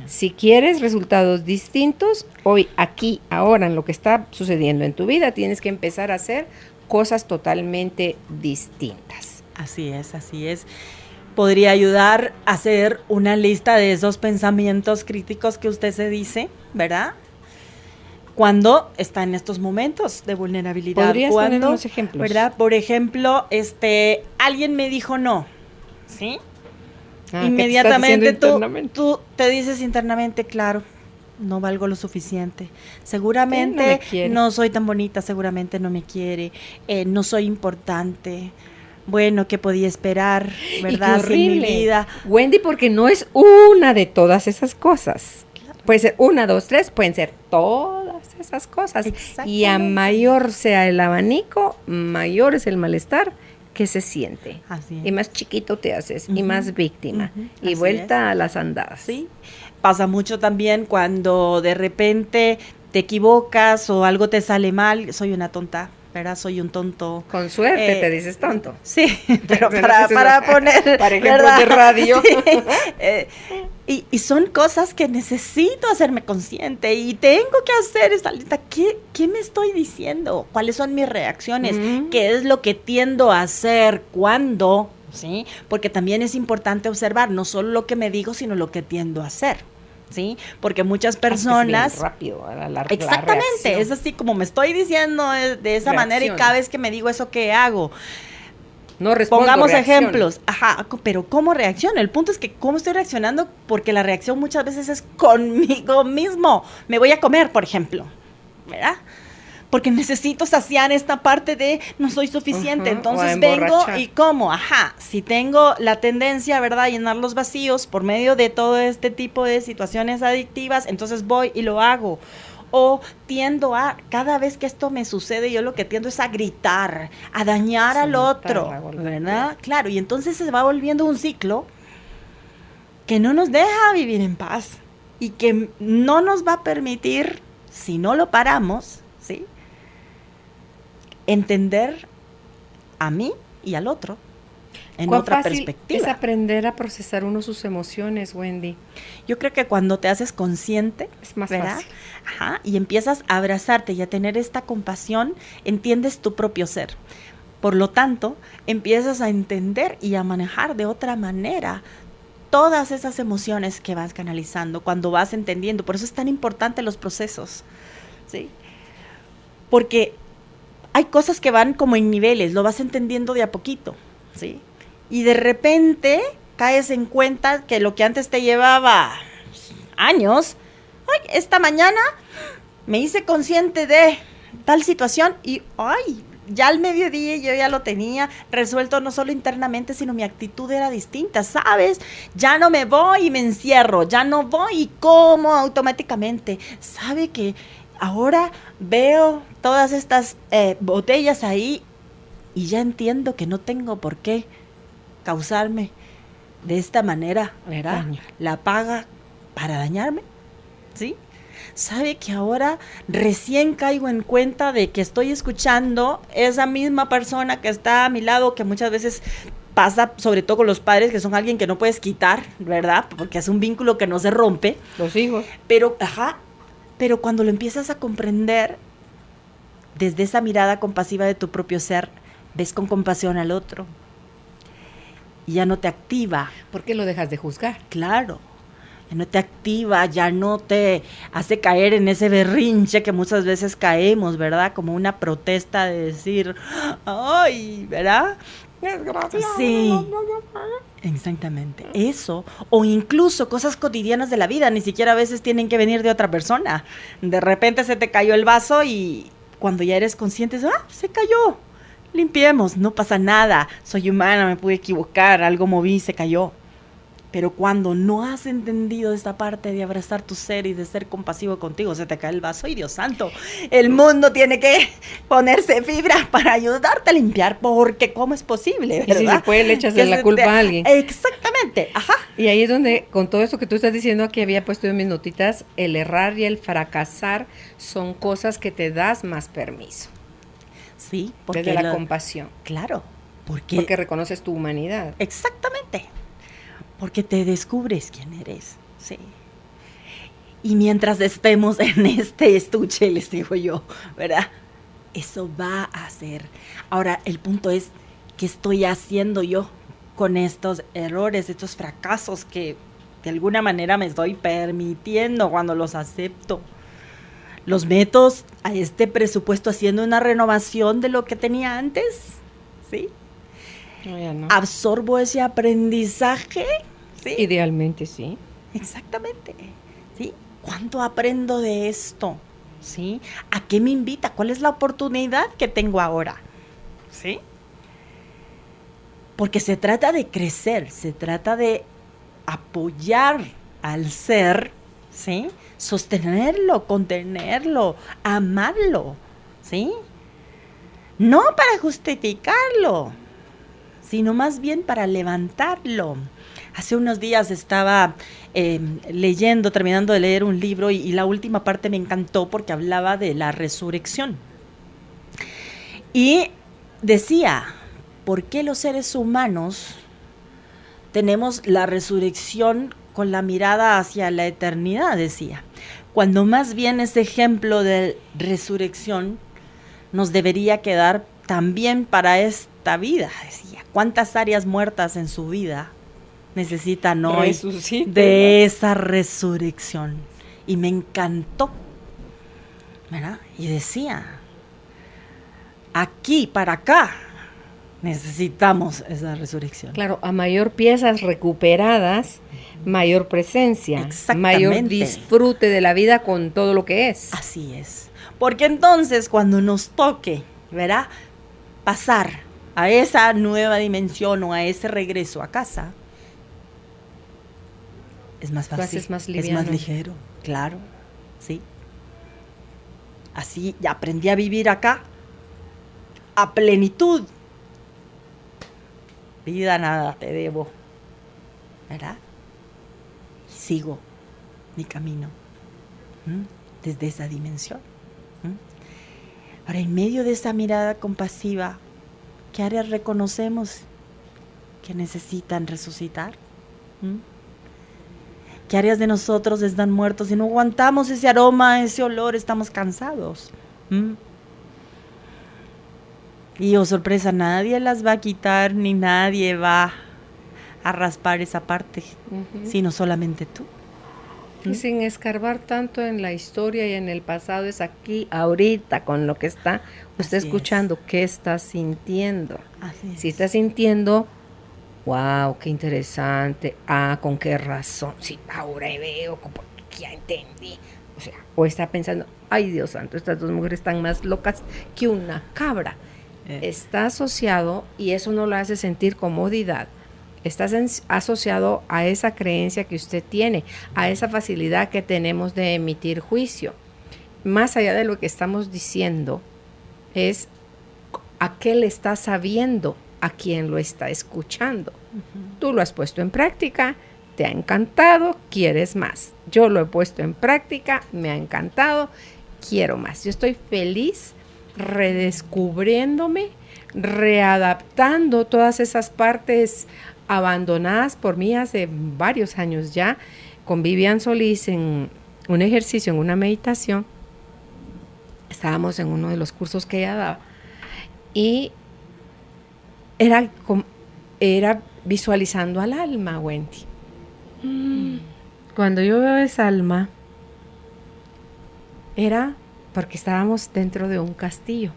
Si quieres resultados distintos, hoy, aquí, ahora, en lo que está sucediendo en tu vida, tienes que empezar a hacer cosas totalmente distintas. Así es. Podría ayudar a hacer una lista de esos pensamientos críticos que usted se dice, ¿verdad?, cuando está en estos momentos de vulnerabilidad. ¿Podrías poner unos ejemplos? ¿Verdad? Por ejemplo, alguien me dijo no, ¿sí? Inmediatamente tú te dices internamente, claro, no valgo lo suficiente, seguramente no soy tan bonita, seguramente no me quiere, no soy importante. Bueno, ¿qué podía esperar, verdad? Y qué horrible, en mi vida. Wendy, porque no es una de todas esas cosas. Claro. Puede ser 1, 2, 3, pueden ser todas esas cosas. Y a mayor sea el abanico, mayor es el malestar que se siente. Así es. Y más chiquito te haces, y más víctima, y vuelta a las andadas. Sí, pasa mucho también cuando de repente te equivocas o algo te sale mal, soy una tonta, ¿verdad? Soy un tonto. Con suerte te dices tonto. Sí, pero para poner, para ejemplos de radio. Sí. Y son cosas que necesito hacerme consciente y tengo que hacer esta lista. ¿Qué me estoy diciendo? ¿Cuáles son mis reacciones? ¿Qué es lo que tiendo a hacer? ¿Cuándo? ¿Sí? Porque también es importante observar no solo lo que me digo, sino lo que tiendo a hacer. ¿sí? Porque muchas personas... Es bien rápido, exactamente, es así como me estoy diciendo de esa manera, y cada vez que me digo eso, ¿qué hago? No respondo, pongamos reacciono. ejemplos, pero ¿cómo reacciono? El punto es que ¿cómo estoy reaccionando? Porque la reacción muchas veces es conmigo mismo. Me voy a comer, por ejemplo, ¿verdad? Porque necesito saciar esta parte de no soy suficiente, entonces vengo y como, si tengo la tendencia, ¿verdad?, a llenar los vacíos por medio de todo este tipo de situaciones adictivas, entonces voy y lo hago. O tiendo a, cada vez que esto me sucede, yo lo que tiendo es a gritar, a dañar al otro, ¿verdad? Claro, y entonces se va volviendo un ciclo que no nos deja vivir en paz y que no nos va a permitir, si no lo paramos, ¿sí?, entender a mí y al otro en otra perspectiva. Es aprender a procesar uno sus emociones, Wendy. Yo creo que cuando te haces consciente, es más ¿verdad?, fácil. Y empiezas a abrazarte y a tener esta compasión, entiendes tu propio ser. Por lo tanto, empiezas a entender y a manejar de otra manera todas esas emociones que vas canalizando cuando vas entendiendo. Por eso es tan importante los procesos, ¿sí? Porque hay cosas que van como en niveles, lo vas entendiendo de a poquito, ¿sí? Y de repente caes en cuenta que lo que antes te llevaba años, esta mañana me hice consciente de tal situación y ya al mediodía yo ya lo tenía resuelto, no solo internamente, sino mi actitud era distinta, ¿sabes? Ya no me voy y me encierro, ya no voy y como automáticamente. ¿Sabe que ahora veo todas estas botellas ahí y ya entiendo que no tengo por qué causarme de esta manera, ¿verdad? La paga para dañarme, ¿sí? ¿Sabe que ahora recién caigo en cuenta de que estoy escuchando esa misma persona que está a mi lado, que muchas veces pasa, sobre todo con los padres, que son alguien que no puedes quitar, ¿verdad? Porque es un vínculo que no se rompe. Los hijos. Pero cuando lo empiezas a comprender desde esa mirada compasiva de tu propio ser, ves con compasión al otro y ya no te activa. ¿Por qué lo dejas de juzgar? Claro, ya no te activa, ya no te hace caer en ese berrinche que muchas veces caemos, ¿verdad? Como una protesta de decir, ¡ay!, ¿verdad? Desgraciado. Sí, exactamente. Eso, o incluso cosas cotidianas de la vida, ni siquiera a veces tienen que venir de otra persona. De repente se te cayó el vaso y cuando ya eres consciente, se cayó. Limpiemos, no pasa nada. Soy humana, me pude equivocar, algo moví, se cayó. Pero cuando no has entendido esta parte de abrazar tu ser y de ser compasivo contigo, se te cae el vaso y Dios santo, el mundo tiene que ponerse fibra para ayudarte a limpiar, porque ¿cómo es posible, verdad? Y si se puede, le echas la culpa a alguien. Exactamente, Y ahí es donde, con todo eso que tú estás diciendo, aquí había puesto en mis notitas, el errar y el fracasar son cosas que te das más permiso. Sí, porque desde la compasión. Claro, porque reconoces tu humanidad. Exactamente. Porque te descubres quién eres, sí. Y mientras estemos en este estuche, les digo yo, ¿verdad? Eso va a ser. Ahora, el punto es, ¿qué estoy haciendo yo con estos errores, estos fracasos que de alguna manera me estoy permitiendo cuando los acepto? ¿Los meto a este presupuesto haciendo una renovación de lo que tenía antes? ¿Sí? No, ya no. ¿Absorbo ese aprendizaje? ¿Sí? Idealmente, sí. Exactamente. ¿Sí? ¿Cuánto aprendo de esto? ¿Sí? ¿A qué me invita? ¿Cuál es la oportunidad que tengo ahora? ¿Sí? Porque se trata de crecer, se trata de apoyar al ser, ¿sí? Sostenerlo, contenerlo, amarlo, ¿sí? No para justificarlo, sino más bien para levantarlo. Hace unos días estaba terminando de leer un libro y la última parte me encantó porque hablaba de la resurrección. Y decía, ¿por qué los seres humanos tenemos la resurrección con la mirada hacia la eternidad? Decía, cuando más bien ese ejemplo de resurrección nos debería quedar también para esta vida. Decía, ¿cuántas áreas muertas en su vida necesitan hoy Resuciten. de esa resurrección. Y me encantó, ¿verdad? Y decía, aquí, para acá, necesitamos esa resurrección. Claro, a mayor piezas recuperadas, mayor presencia, Exactamente. mayor disfrute de la vida con todo lo que es. Así es. Porque entonces cuando nos toque, ¿verdad?, pasar a esa nueva dimensión o a ese regreso a casa, es más Lo fácil, haces más es liviano. más ligero, claro, sí. Así ya aprendí a vivir acá a plenitud. Vida nada te debo, ¿verdad? Y sigo mi camino desde esa dimensión. Ahora, en medio de esa mirada compasiva, ¿qué áreas reconocemos que necesitan resucitar? ¿Qué áreas de nosotros están muertos y no aguantamos ese aroma, ese olor, estamos cansados? Y oh, sorpresa, nadie las va a quitar ni nadie va a raspar esa parte, sino solamente tú. Y sin escarbar tanto en la historia y en el pasado, es aquí, ahorita, con lo que está usted Así escuchando, ¿qué está sintiendo? Así es. Si está sintiendo, wow, qué interesante, ¿con qué razón? Sí, ahora veo, ya entendí. O sea, o está pensando, ay Dios santo, estas dos mujeres están más locas que una cabra. Está asociado, y eso no lo hace sentir comodidad, está asociado a esa creencia que usted tiene, a esa facilidad que tenemos de emitir juicio. Más allá de lo que estamos diciendo, es a qué le está sabiendo a quien lo está escuchando. Tú lo has puesto en práctica, te ha encantado, quieres más. Yo lo he puesto en práctica, me ha encantado, quiero más. Yo estoy feliz redescubriéndome, readaptando todas esas partes abandonadas por mí hace varios años ya, con Vivian Solís en un ejercicio, en una meditación. Estábamos en uno de los cursos que ella daba y era visualizando al alma, Wendy. Cuando yo veo esa alma, era porque estábamos dentro de un castillo,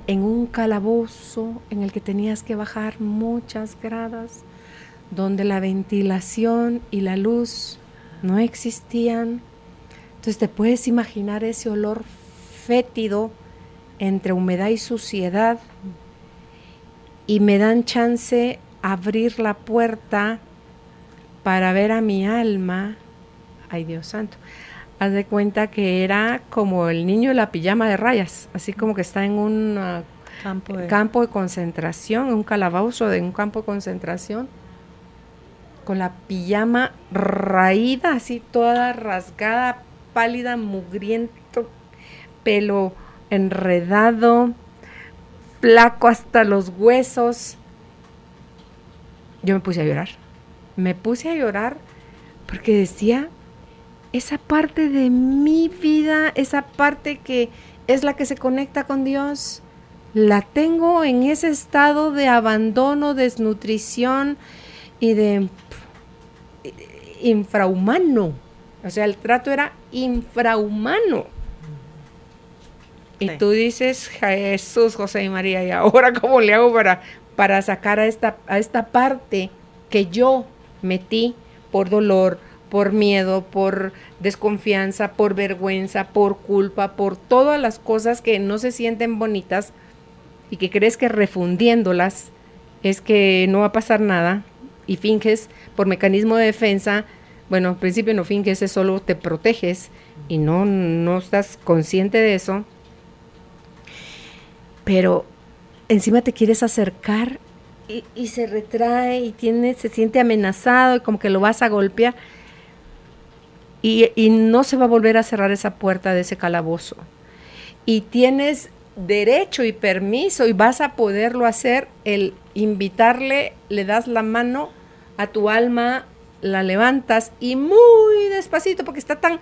en un calabozo en el que tenías que bajar muchas gradas, donde la ventilación y la luz no existían. Entonces te puedes imaginar ese olor fétido entre humedad y suciedad, y me dan chance abrir la puerta para ver a mi alma. Ay, Dios santo. Haz de cuenta que era como el niño de la pijama de rayas, así como que está en un campo de concentración, un calabozo de un campo de concentración, con la pijama raída, así toda rasgada, pálida, mugriento, pelo enredado, flaco hasta los huesos. Yo me puse a llorar porque decía, esa parte de mi vida, esa parte que es la que se conecta con Dios, la tengo en ese estado de abandono, desnutrición y de infrahumano. O sea, el trato era infrahumano. Y tú dices, Jesús, José y María, ¿y ahora cómo le hago para sacar a esta parte que yo metí por dolor, por miedo, por desconfianza, por vergüenza, por culpa, por todas las cosas que no se sienten bonitas y que crees que refundiéndolas es que no va a pasar nada y finges por mecanismo de defensa? Bueno, al principio no finges, es solo te proteges y no estás consciente de eso, pero encima te quieres acercar y se retrae y se siente amenazado y como que lo vas a golpear. Y no se va a volver a cerrar esa puerta de ese calabozo. Y tienes derecho y permiso y vas a poderlo hacer, el invitarle, le das la mano a tu alma, la levantas y muy despacito porque está tan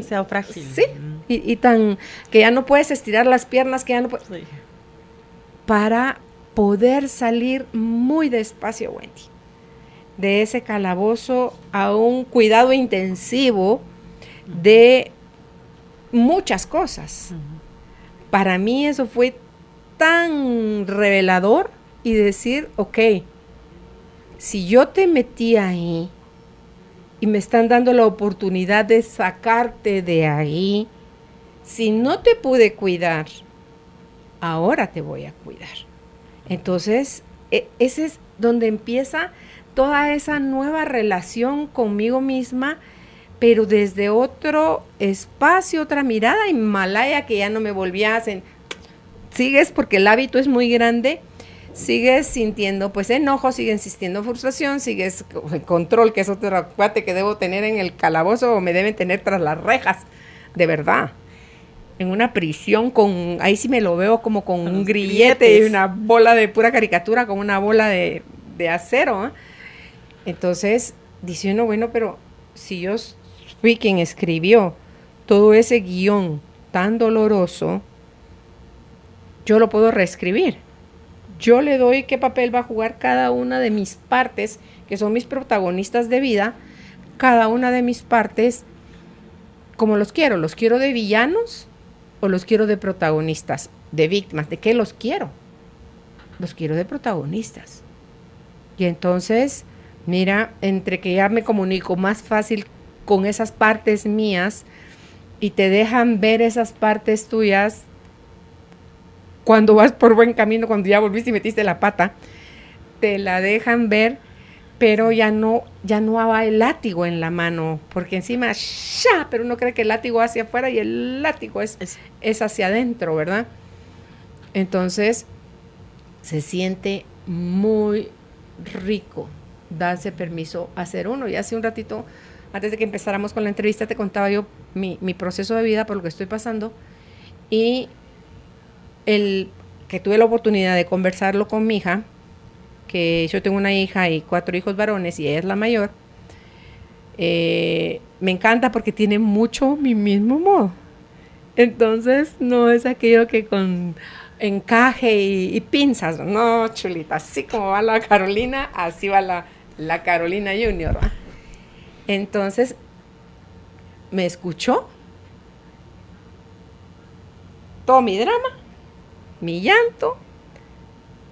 sea frágil. Sí, y tan que ya no puedes estirar las piernas, que ya no puedes. Sí. Para poder salir muy despacio, Wendy, de ese calabozo a un cuidado intensivo de muchas cosas. Para mí eso fue tan revelador y decir, ok, si yo te metí ahí y me están dando la oportunidad de sacarte de ahí, si no te pude cuidar, ahora te voy a cuidar. Entonces, ese es donde empieza toda esa nueva relación conmigo misma, pero desde otro espacio, otra mirada himalaya que ya no me volvía a hacer. Sigues, porque el hábito es muy grande, sigues sintiendo pues enojo, sigues sintiendo frustración, sigues el control, que es otro cuate que debo tener en el calabozo o me deben tener tras las rejas, de verdad. En una prisión con, ahí sí me lo veo como con un grillete y una bola de pura caricatura, con una bola de acero, ¿eh? Entonces, dice uno, bueno, pero si yo fui quien escribió todo ese guión tan doloroso, yo lo puedo reescribir. Yo le doy qué papel va a jugar cada una de mis partes, que son mis protagonistas de vida, cada una de mis partes, como los quiero de villanos o los quiero de protagonistas, de víctimas. ¿De qué los quiero? Los quiero de protagonistas. Y entonces, mira, entre que ya me comunico más fácil con esas partes mías y te dejan ver esas partes tuyas cuando vas por buen camino, cuando ya volviste y metiste la pata, te la dejan ver, pero ya no va el látigo en la mano, porque encima, ¡sha! Pero uno cree que el látigo va hacia afuera y el látigo es hacia adentro, ¿verdad? Entonces, se siente muy rico darse permiso a ser uno. Y hace un ratito, antes de que empezáramos con la entrevista, te contaba yo mi proceso de vida, por lo que estoy pasando, y el que tuve la oportunidad de conversarlo con mi hija, que yo tengo una hija y 4 hijos varones y ella es la mayor. Me encanta porque tiene mucho mi mismo modo. Entonces no es aquello que con encaje y pinzas, no, chulita, así como va la Carolina, así va la Carolina Junior, ¿va? Entonces me escuchó todo mi drama, mi llanto.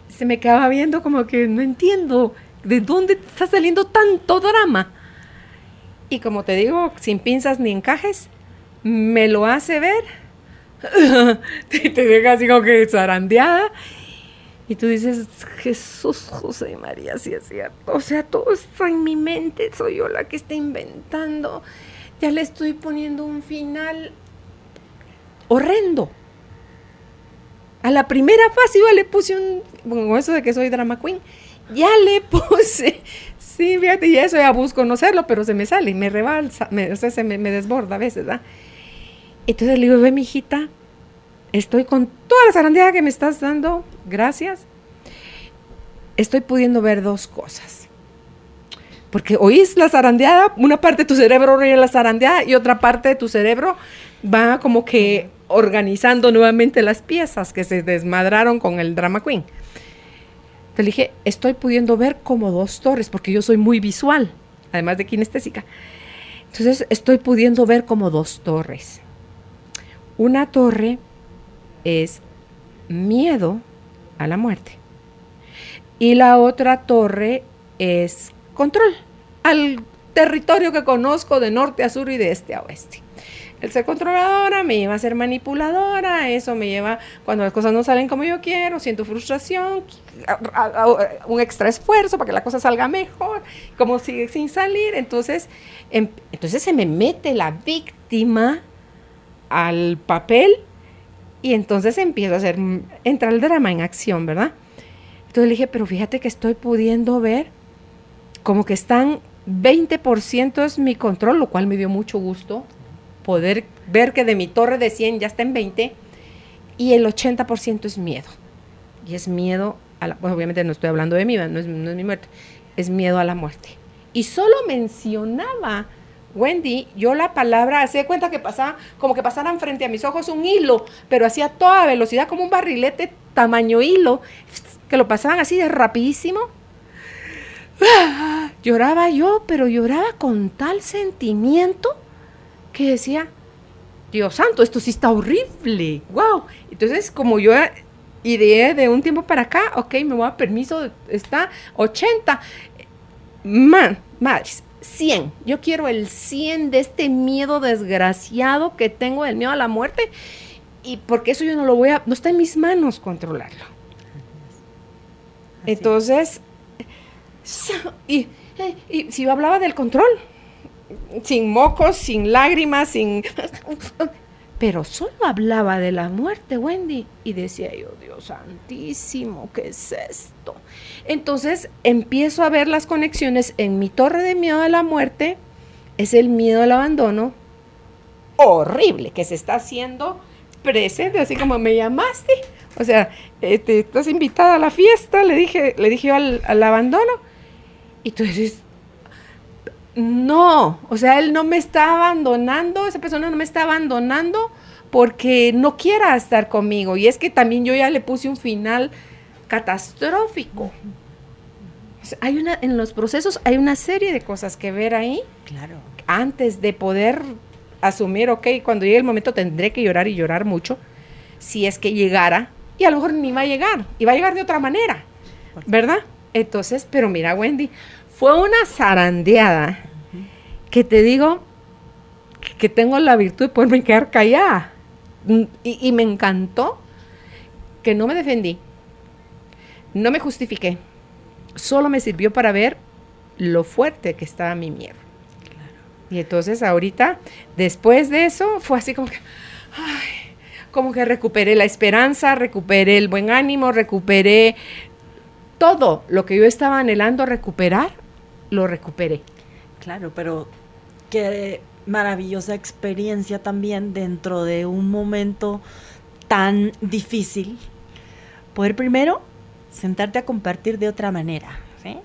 Se me quedaba viendo como que no entiendo de dónde está saliendo tanto drama. Y como te digo, sin pinzas ni encajes, me lo hace ver. Te deja así como que zarandeada. Y tú dices, Jesús, José y María, sí es cierto. O sea, todo está en mi mente, soy yo la que está inventando. Ya le estoy poniendo un final horrendo. A la primera fase yo le puse con eso de que soy drama queen, ya le puse, sí, fíjate, y eso ya busco no serlo, pero se me sale, me rebalsa, se me desborda a veces, ¿verdad? Entonces le digo, ve, mijita, estoy con toda la zarandeada que me estás dando, gracias. Estoy pudiendo ver 2 cosas. Porque oís la zarandeada, una parte de tu cerebro oye la zarandeada y otra parte de tu cerebro va como que organizando nuevamente las piezas que se desmadraron con el drama queen. Te dije, estoy pudiendo ver como 2 torres, porque yo soy muy visual, además de kinestésica. Entonces estoy pudiendo ver como 2 torres. Una torre es miedo a la muerte. Y la otra torre es control al territorio que conozco de norte a sur y de este a oeste. El ser controladora me lleva a ser manipuladora, eso me lleva, cuando las cosas no salen como yo quiero, siento frustración, un extra esfuerzo para que la cosa salga mejor, como sigue sin salir, entonces se me mete la víctima al papel y entonces empiezo a entrar el drama en acción, ¿verdad? Entonces le dije, pero fíjate que estoy pudiendo ver como que están 20% es mi control, lo cual me dio mucho gusto. Poder ver que de mi torre de 100 ya está en 20 y el 80% es miedo. Y es miedo bueno, obviamente no estoy hablando de mí, no es mi muerte, es miedo a la muerte. Y solo mencionaba, Wendy, yo la palabra, hacía cuenta que pasaba, como que pasaran frente a mis ojos un hilo, pero hacía toda velocidad como un barrilete tamaño hilo, que lo pasaban así de rapidísimo. Lloraba yo, pero lloraba con tal sentimiento que decía, Dios santo, esto sí está horrible, wow. Entonces, como yo ideé de un tiempo para acá, ok, me voy a permiso, está 80, madres, 100, yo quiero el 100 de este miedo desgraciado que tengo, del miedo a la muerte, y porque eso yo no lo voy a, no está en mis manos controlarlo. Así. Entonces, y si yo hablaba del control, sin mocos, sin lágrimas, pero solo hablaba de la muerte, Wendy, y decía yo, Dios santísimo, ¿qué es esto? Entonces empiezo a ver las conexiones en mi torre de miedo a la muerte, es el miedo al abandono horrible que se está haciendo presente, así como me llamaste, o sea, estás invitada a la fiesta, le dije yo al abandono, y tú dices, no, o sea, él no me está abandonando, esa persona no me está abandonando porque no quiera estar conmigo. Y es que también yo ya le puse un final catastrófico. O sea, en los procesos hay una serie de cosas que ver ahí. Claro. Antes de poder asumir, ok, cuando llegue el momento tendré que llorar y llorar mucho, si es que llegara, y a lo mejor ni va a llegar, y va a llegar de otra manera, ¿verdad? Entonces, pero mira, Wendy, fue una zarandeada que te digo que tengo la virtud de poderme quedar callada. Y me encantó que no me defendí, no me justifiqué, solo me sirvió para ver lo fuerte que estaba mi miedo. Claro. Y entonces ahorita, después de eso, fue así como que recuperé la esperanza, recuperé el buen ánimo, recuperé todo lo que yo estaba anhelando recuperar, lo recuperé. Claro, pero qué maravillosa experiencia también dentro de un momento tan difícil. Poder primero sentarte a compartir de otra manera, ¿sí?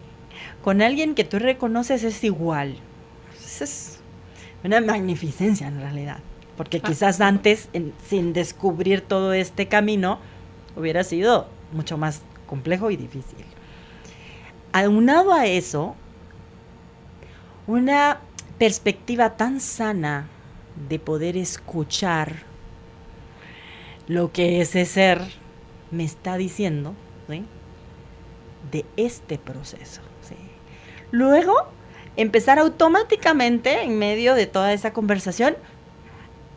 Con alguien que tú reconoces es igual. Es una magnificencia en realidad. Porque quizás antes, sin descubrir todo este camino, hubiera sido mucho más complejo y difícil. Aunado a eso, una perspectiva tan sana de poder escuchar lo que ese ser me está diciendo, ¿sí? De este proceso, ¿sí? Luego, empezar automáticamente, en medio de toda esa conversación,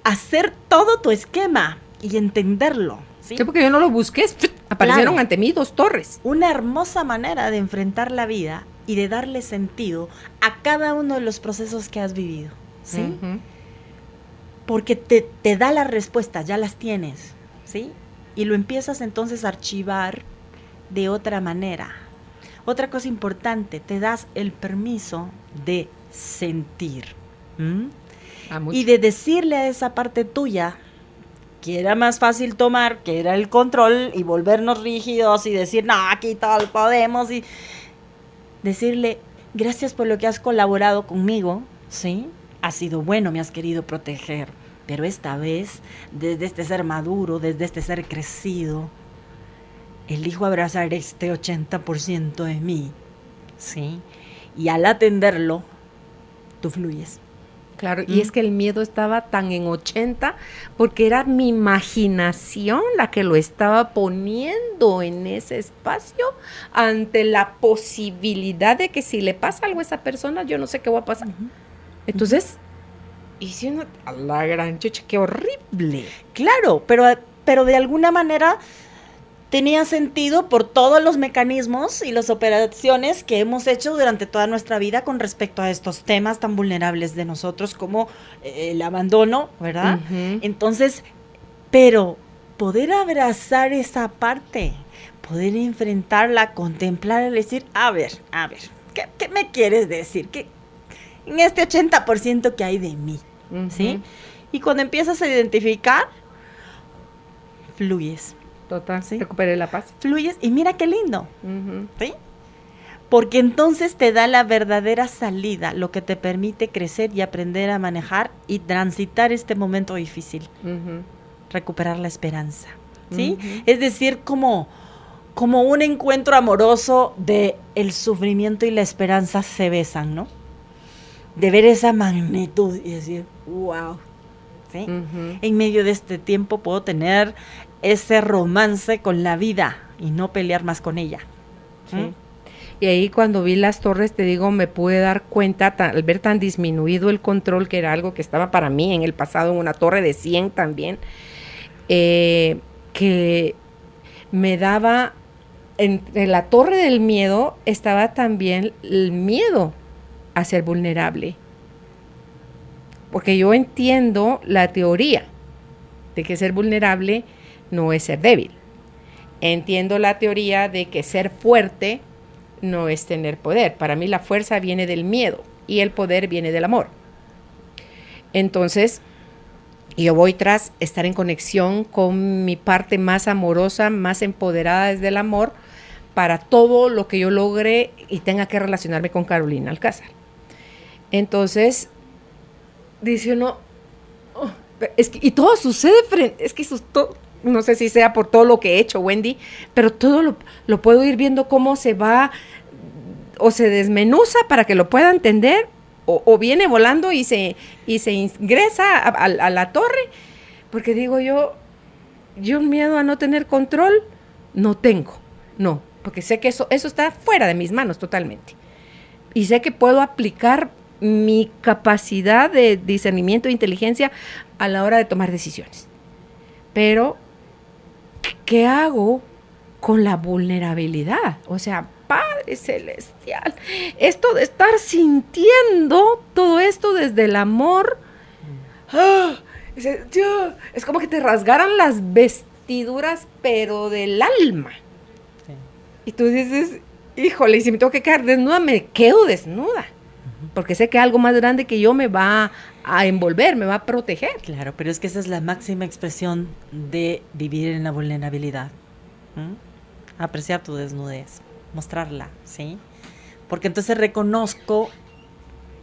hacer todo tu esquema y entenderlo, ¿sí? Sí, porque yo no lo busqué, aparecieron ante mí 2 torres. Una hermosa manera de enfrentar la vida y de darle sentido a cada uno de los procesos que has vivido, ¿sí? Uh-huh. Porque te da las respuestas, ya las tienes, ¿sí? Y lo empiezas entonces a archivar de otra manera. Otra cosa importante, te das el permiso de sentir. Y de decirle a esa parte tuya que era más fácil tomar, que era el control, y volvernos rígidos y decir, no, aquí todo podemos, y decirle, gracias por lo que has colaborado conmigo, ¿sí? Has sido bueno, me has querido proteger, pero esta vez, desde este ser maduro, desde este ser crecido, elijo abrazar este 80% de mí, ¿sí? Y al atenderlo, tú fluyes. Claro, y es que el miedo estaba tan en 80 porque era mi imaginación la que lo estaba poniendo en ese espacio ante la posibilidad de que si le pasa algo a esa persona, yo no sé qué va a pasar. Entonces, hice una, a la gran chucha, qué horrible. Claro, pero de alguna manera tenía sentido por todos los mecanismos y las operaciones que hemos hecho durante toda nuestra vida con respecto a estos temas tan vulnerables de nosotros como el abandono, ¿verdad? Uh-huh. Entonces, pero poder abrazar esa parte, poder enfrentarla, contemplarla y decir, a ver, ¿qué me quieres decir? ¿Qué, en este 80% que hay de mí? Uh-huh. ¿Sí? Y cuando empiezas a identificar, fluyes. Total, ¿sí? Recuperé la paz. Fluyes y mira qué lindo, ¿sí? Porque entonces te da la verdadera salida, lo que te permite crecer y aprender a manejar y transitar este momento difícil. Recuperar la esperanza, ¿sí? Es decir, como como un encuentro amoroso de el sufrimiento y la esperanza se besan, ¿no? De ver esa magnitud y decir, wow, ¿sí? En medio de este tiempo puedo tener ese romance con la vida y no pelear más con ella. Sí. Y ahí cuando vi las torres, te digo, me pude dar cuenta, al ver tan disminuido el control, que era algo que estaba para mí en el pasado, en una torre de 100 también, que me daba, entre la torre del miedo, estaba también el miedo a ser vulnerable. Porque yo entiendo la teoría de que ser vulnerable no es ser débil. Entiendo la teoría de que ser fuerte no es tener poder. Para mí la fuerza viene del miedo y el poder viene del amor. Entonces, yo voy tras estar en conexión con mi parte más amorosa, más empoderada desde el amor, para todo lo que yo logre y tenga que relacionarme con Carolina Alcázar. Entonces, dice uno, oh, y todo sucede, es que no sé si sea por todo lo que he hecho, Wendy, pero todo lo puedo ir viendo cómo se va o se desmenuza para que lo pueda entender, o viene volando y se ingresa a la torre, porque digo yo miedo a no tener control no tengo, no, porque sé que eso está fuera de mis manos totalmente, y sé que puedo aplicar mi capacidad de discernimiento e inteligencia a la hora de tomar decisiones, pero ¿qué hago con la vulnerabilidad? O sea, Padre Celestial, esto de estar sintiendo todo esto desde el amor, es como que te rasgaran las vestiduras, pero del alma. Sí. Y tú dices, híjole, y si me tengo que quedar desnuda, me quedo desnuda. Porque sé que algo más grande que yo me va a envolver, me va a proteger. Claro, pero es que esa es la máxima expresión de vivir en la vulnerabilidad. Apreciar tu desnudez, mostrarla, ¿sí? Porque entonces reconozco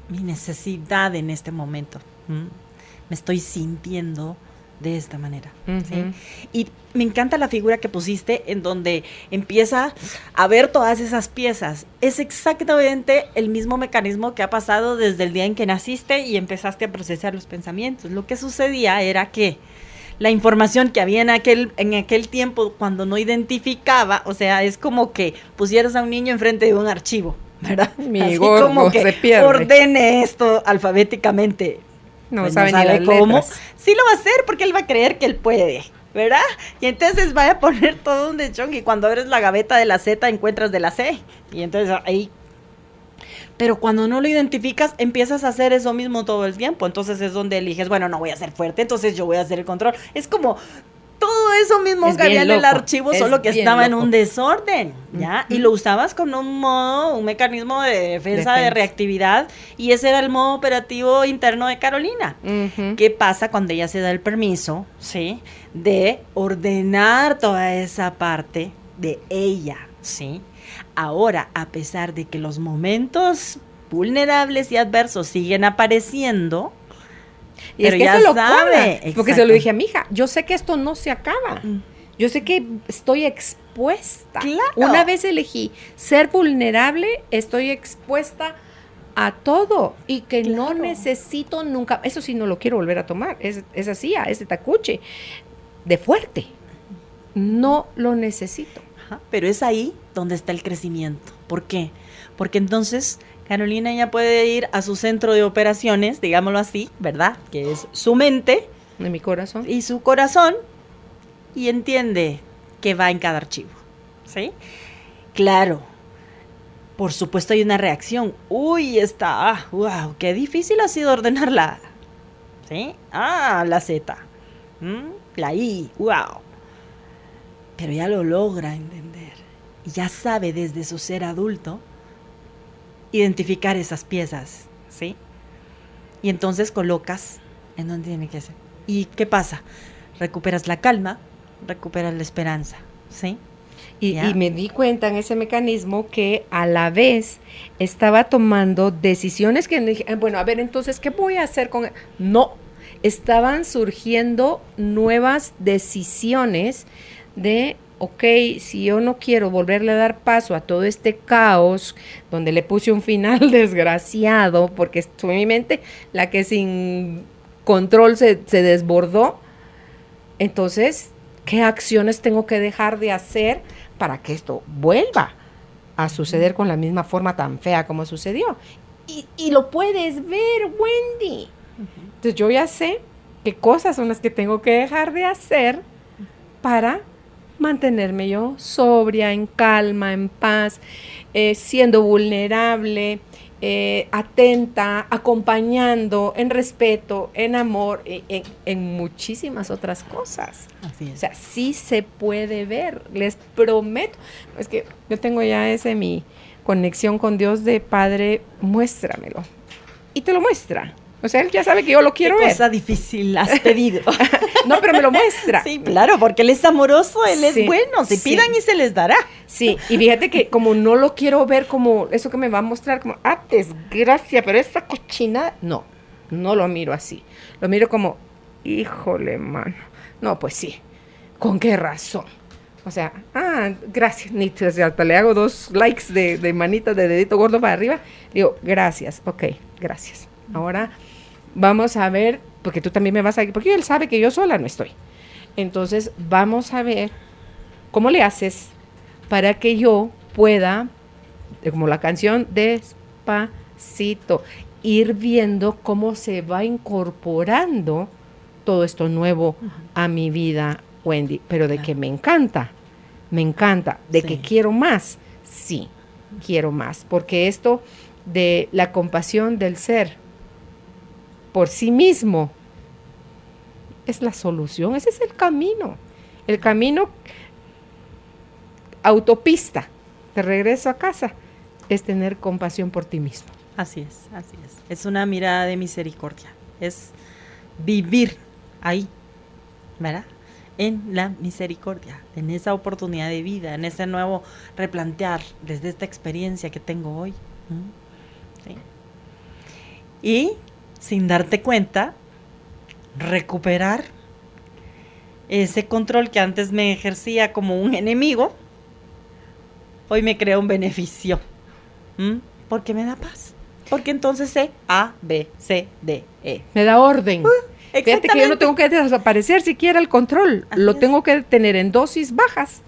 mi necesidad en este momento. Me estoy sintiendo de esta manera, ¿sí? Y me encanta la figura que pusiste en donde empieza a ver todas esas piezas. Es exactamente el mismo mecanismo que ha pasado desde el día en que naciste y empezaste a procesar los pensamientos. Lo que sucedía era que la información que había en aquel tiempo, cuando no identificaba, o sea, es como que pusieras a un niño enfrente de un archivo, ¿verdad? Así gordo, como que se pierde. Ordene esto alfabéticamente. No pues sabe no sabe ni cómo. letras. Sí lo va a hacer porque él va a creer que él puede, ¿verdad? Y entonces va a poner todo un dechón y cuando abres la gaveta de la Z encuentras de la C. Y entonces ahí... Pero cuando no lo identificas, empiezas a hacer eso mismo todo el tiempo. Entonces es donde eliges, bueno, no voy a ser fuerte, entonces yo voy a hacer el control. Es como... Todo eso mismo que había en el archivo, solo que estaba en un desorden, ¿ya? Y lo usabas con un mecanismo de defensa, de reactividad, y ese era el modo operativo interno de Carolina. ¿Qué pasa cuando ella se da el permiso, sí, de ordenar toda esa parte de ella, sí? Ahora, a pesar de que los momentos vulnerables y adversos siguen apareciendo, y pero es que ya se lo sabe, porque se lo dije a mi hija, yo sé que esto no se acaba, yo sé que estoy expuesta. Claro. Una vez elegí ser vulnerable, estoy expuesta a todo y que no necesito nunca, eso sí no lo quiero volver a tomar, es así, a ese tacuche de fuerte, no lo necesito. Ajá, pero es ahí donde está el crecimiento. ¿Por qué? Porque entonces Carolina ya puede ir a su centro de operaciones, digámoslo así, ¿verdad? Que es su mente. De mi corazón. Y su corazón, y entiende que va en cada archivo, ¿sí? Claro, por supuesto hay una reacción. Uy, wow, qué difícil ha sido ordenarla, ¿sí? La Z, la I, wow. Pero ya lo logra entender. Y ya sabe desde su ser adulto identificar esas piezas, ¿sí? Y entonces colocas en donde tiene que ser. ¿Y qué pasa? Recuperas la calma, recuperas la esperanza, ¿sí? Y me di cuenta en ese mecanismo que a la vez estaba tomando decisiones que dije, bueno, a ver, entonces, ¿qué voy a hacer con...? No, estaban surgiendo nuevas decisiones de ok, si yo no quiero volverle a dar paso a todo este caos, donde le puse un final desgraciado, porque fue mi mente la que sin control se desbordó, entonces, ¿qué acciones tengo que dejar de hacer para que esto vuelva a suceder con la misma forma tan fea como sucedió? Y lo puedes ver, Wendy. Entonces, yo ya sé qué cosas son las que tengo que dejar de hacer para mantenerme yo sobria, en calma, en paz, siendo vulnerable, atenta, acompañando, en respeto, en amor, en muchísimas otras cosas. Así es. O sea, sí se puede ver, les prometo. Es que yo tengo ya mi conexión con Dios de Padre, muéstramelo. Y te lo muestra. O sea, él ya sabe que yo lo quiero ver. Qué cosa difícil has pedido. No, pero me lo muestra. Sí, claro, porque él es amoroso, él es bueno. Si pidan y se les dará. Sí, y fíjate que como no lo quiero ver como eso que me va a mostrar, como, desgracia, pero esa cochina, no lo miro así. Lo miro como, híjole, mano. No, pues sí, ¿con qué razón? O sea, gracias, Nito. O sea, hasta le hago 2 likes de manita, de dedito gordo para arriba. Digo, gracias, ok, gracias. Ahora vamos a ver, porque tú también me vas a... Porque él sabe que yo sola no estoy. Entonces, vamos a ver cómo le haces para que yo pueda, como la canción, despacito, ir viendo cómo se va incorporando todo esto nuevo a mi vida, Wendy. Pero de que me encanta, de que quiero más, sí, quiero más. Porque esto de la compasión del ser por sí mismo es la solución, ese es el camino autopista de regreso a casa, es tener compasión por ti mismo. Así es. Es una mirada de misericordia, es vivir ahí, ¿verdad? En la misericordia, en esa oportunidad de vida, en ese nuevo replantear desde esta experiencia que tengo hoy. ¿Sí? Y sin darte cuenta, recuperar ese control que antes me ejercía como un enemigo, hoy me crea un beneficio. Porque me da paz. Porque entonces sé A, B, C, D, E. Me da orden. Fíjate que yo no tengo que desaparecer siquiera el control. Lo tengo que tener en dosis bajas.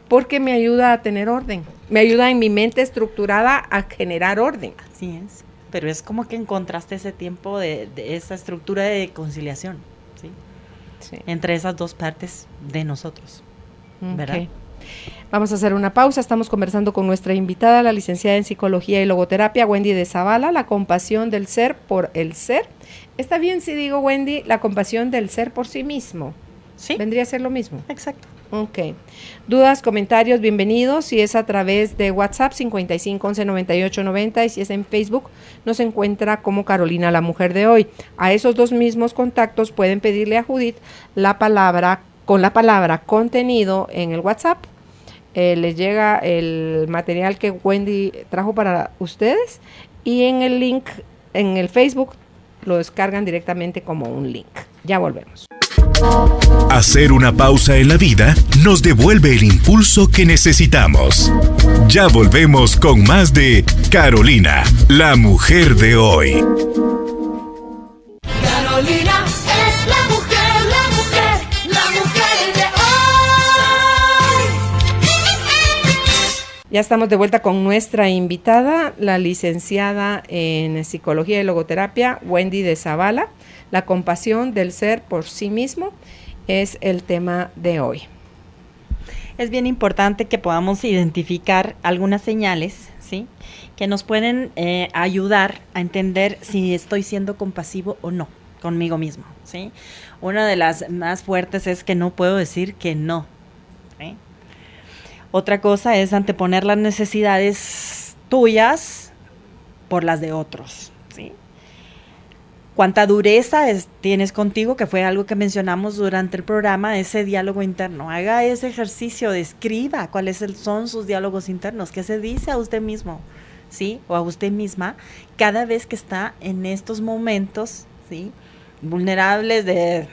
Porque me ayuda a tener orden. Me ayuda en mi mente estructurada a generar orden. Así es. Pero es como que encontraste ese tiempo de esa estructura de conciliación, ¿sí? Sí. Entre esas dos partes de nosotros, ¿verdad? Okay. Vamos a hacer una pausa. Estamos conversando con nuestra invitada, la licenciada en Psicología y Logoterapia, Wendy de Zavala, la compasión del ser por el ser. ¿Está bien si digo, Wendy, la compasión del ser por sí mismo? Sí. ¿Vendría a ser lo mismo? Exacto. Ok. Dudas, comentarios, bienvenidos. Si es a través de WhatsApp, 55 11 98 90, y si es en Facebook, nos encuentra como Carolina, la mujer de hoy. A esos 2 mismos contactos pueden pedirle a Judith con la palabra contenido en el WhatsApp. Les llega el material que Wendy trajo para ustedes, y en el link, en el Facebook, lo descargan directamente como un link. Ya volvemos. Hacer una pausa en la vida nos devuelve el impulso que necesitamos. Ya volvemos con más de Carolina, la mujer de hoy. Carolina es la mujer de hoy. Ya estamos de vuelta con nuestra invitada, la licenciada en Psicología y Logoterapia, Wendy de Zavala. La compasión del ser por sí mismo es el tema de hoy. Es bien importante que podamos identificar algunas señales, ¿sí?, que nos pueden ayudar a entender si estoy siendo compasivo o no conmigo mismo, ¿sí? Una de las más fuertes es que no puedo decir que no, ¿sí? Otra cosa es anteponer las necesidades tuyas por las de otros, ¿sí? Cuánta dureza tienes contigo, que fue algo que mencionamos durante el programa, ese diálogo interno. Haga ese ejercicio, describa cuáles son sus diálogos internos, qué se dice a usted mismo, ¿sí?, o a usted misma, cada vez que está en estos momentos, ¿sí?, vulnerables de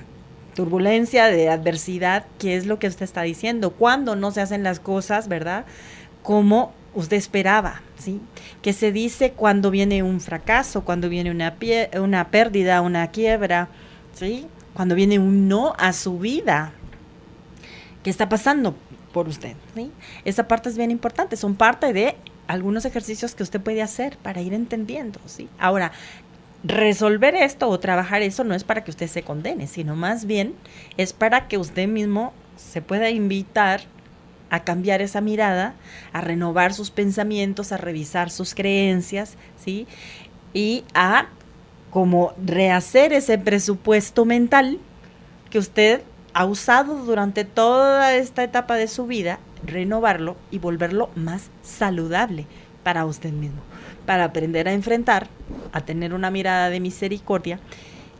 turbulencia, de adversidad, ¿qué es lo que usted está diciendo? Cuando no se hacen las cosas, ¿verdad?, como usted esperaba, ¿sí? ¿Qué se dice cuando viene un fracaso, cuando viene una pérdida, una quiebra, ¿sí? Cuando viene un no a su vida? ¿Qué está pasando por usted? ¿Sí? Esa parte es bien importante, son parte de algunos ejercicios que usted puede hacer para ir entendiendo, ¿sí? Ahora, resolver esto o trabajar eso no es para que usted se condene, sino más bien es para que usted mismo se pueda invitar a cambiar esa mirada, a renovar sus pensamientos, a revisar sus creencias, ¿sí? Y a como rehacer ese presupuesto mental que usted ha usado durante toda esta etapa de su vida, renovarlo y volverlo más saludable para usted mismo, para aprender a enfrentar, a tener una mirada de misericordia,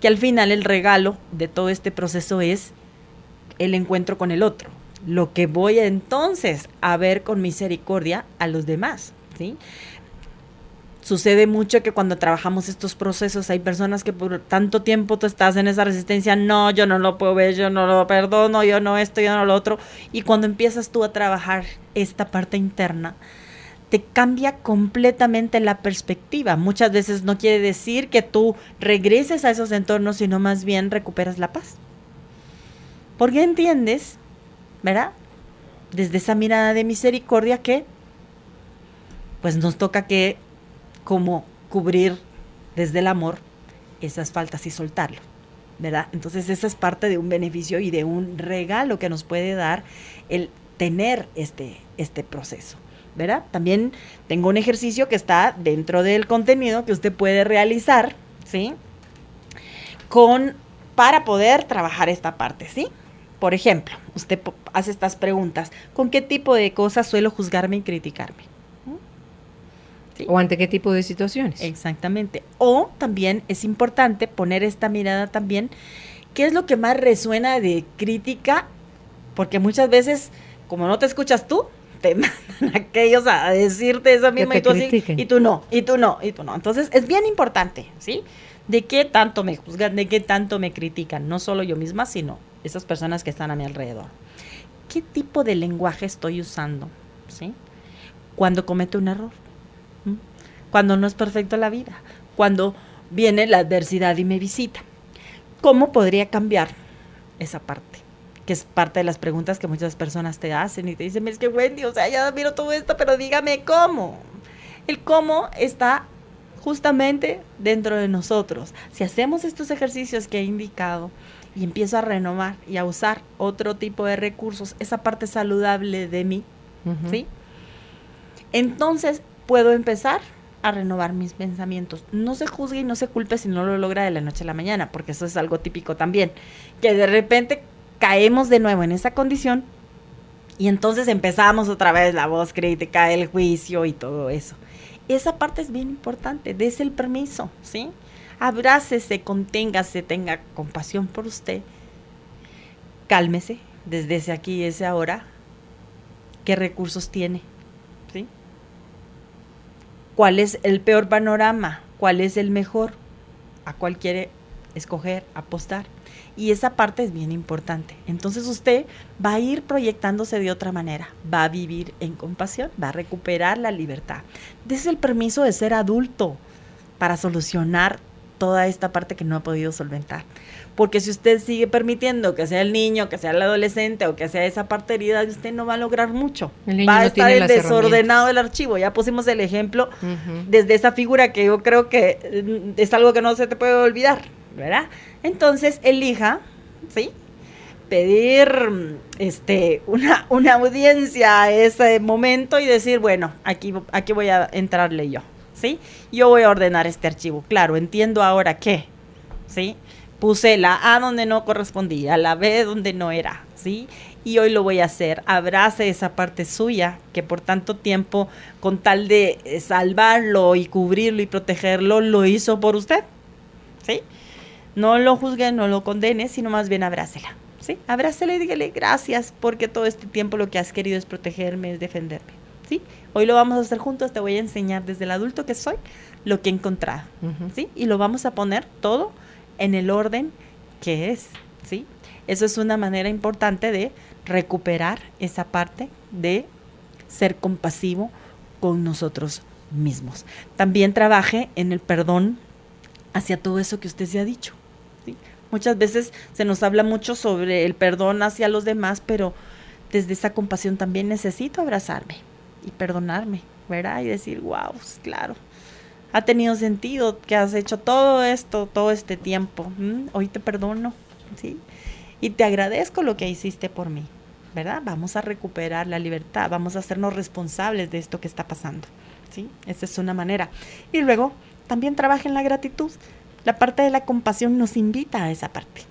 que al final el regalo de todo este proceso es el encuentro con el otro, lo que voy entonces a ver con misericordia a los demás, ¿sí? Sucede mucho que cuando trabajamos estos procesos hay personas que por tanto tiempo tú estás en esa resistencia, no, yo no lo puedo ver, yo no lo perdono, yo no esto, yo no lo otro, y cuando empiezas tú a trabajar esta parte interna, te cambia completamente la perspectiva. Muchas veces no quiere decir que tú regreses a esos entornos, sino más bien recuperas la paz. Porque entiendes, ¿verdad?, desde esa mirada de misericordia que pues nos toca que como cubrir desde el amor esas faltas y soltarlo, ¿verdad? Entonces esa es parte de un beneficio y de un regalo que nos puede dar el tener este proceso, ¿verdad? También tengo un ejercicio que está dentro del contenido que usted puede realizar, ¿sí?, para poder trabajar esta parte, ¿sí? Por ejemplo, usted hace estas preguntas: ¿con qué tipo de cosas suelo juzgarme y criticarme? ¿Sí? ¿O ante qué tipo de situaciones? Exactamente. O también es importante poner esta mirada también, ¿qué es lo que más resuena de crítica? Porque muchas veces, como no te escuchas tú, te mandan aquellos a decirte esa misma y tú así, y tú no. Entonces es bien importante, ¿sí? De qué tanto me juzgan, de qué tanto me critican, no solo yo misma, sino esas personas que están a mi alrededor. ¿Qué tipo de lenguaje estoy usando? ¿Sí? Cuando cometo un error, cuando no es perfecto la vida, cuando viene la adversidad y me visita. ¿Cómo podría cambiar esa parte? Que es parte de las preguntas que muchas personas te hacen y te dicen: es que Wendy, o sea, ya miro todo esto, pero dígame cómo. El cómo está justamente dentro de nosotros. Si hacemos estos ejercicios que he indicado y empiezo a renovar y a usar otro tipo de recursos, esa parte saludable de mí, ¿sí?, entonces puedo empezar a renovar mis pensamientos. No se juzgue y no se culpe si no lo logra de la noche a la mañana, porque eso es algo típico también, que de repente caemos de nuevo en esa condición y entonces empezamos otra vez la voz crítica, el juicio y todo eso. Esa parte es bien importante, dese el permiso, ¿sí? Abrácese, conténgase, tenga compasión por usted, cálmese desde ese aquí y ese ahora. ¿Qué recursos tiene? ¿Sí? ¿Cuál es el peor panorama? ¿Cuál es el mejor? ¿A cuál quiere escoger, apostar? Y esa parte es bien importante. Entonces usted va a ir proyectándose de otra manera, va a vivir en compasión, va a recuperar la libertad. Dese el permiso de ser adulto para solucionar toda esta parte que no ha podido solventar. Porque si usted sigue permitiendo que sea el niño, que sea el adolescente o que sea esa parte herida, usted no va a lograr mucho. Va a estar desordenado el archivo. Ya pusimos el ejemplo desde esa figura que yo creo que es algo que no se te puede olvidar, ¿verdad? Entonces elija, ¿sí?, pedir una audiencia a ese momento y decir: bueno, aquí voy a entrarle yo, ¿sí? Yo voy a ordenar este archivo. Claro, entiendo ahora que, ¿sí?, puse la A donde no correspondía, la B donde no era, ¿sí? Y hoy lo voy a hacer. Abrace esa parte suya que por tanto tiempo, con tal de salvarlo y cubrirlo y protegerlo, lo hizo por usted, ¿sí? No lo juzgue, no lo condene, sino más bien abrácela, ¿sí? Abrácela y dígale: gracias, porque todo este tiempo lo que has querido es protegerme, es defenderme, ¿sí? Hoy lo vamos a hacer juntos, te voy a enseñar desde el adulto que soy lo que he encontrado, ¿sí? Y lo vamos a poner todo en el orden que es ¿sí? Eso es una manera importante de recuperar esa parte de ser compasivo con nosotros mismos. También trabaje en el perdón hacia todo eso que usted se ha dicho, ¿sí? Muchas veces se nos habla mucho sobre el perdón hacia los demás, pero desde esa compasión también necesito abrazarme y perdonarme, ¿verdad? Y decir, wow, claro, ha tenido sentido que has hecho todo esto, todo este tiempo. Hoy te perdono, ¿sí? Y te agradezco lo que hiciste por mí, ¿verdad? Vamos a recuperar la libertad, vamos a hacernos responsables de esto que está pasando, ¿sí? Esa es una manera. Y luego también trabaja en la gratitud. La parte de la compasión nos invita a esa parte.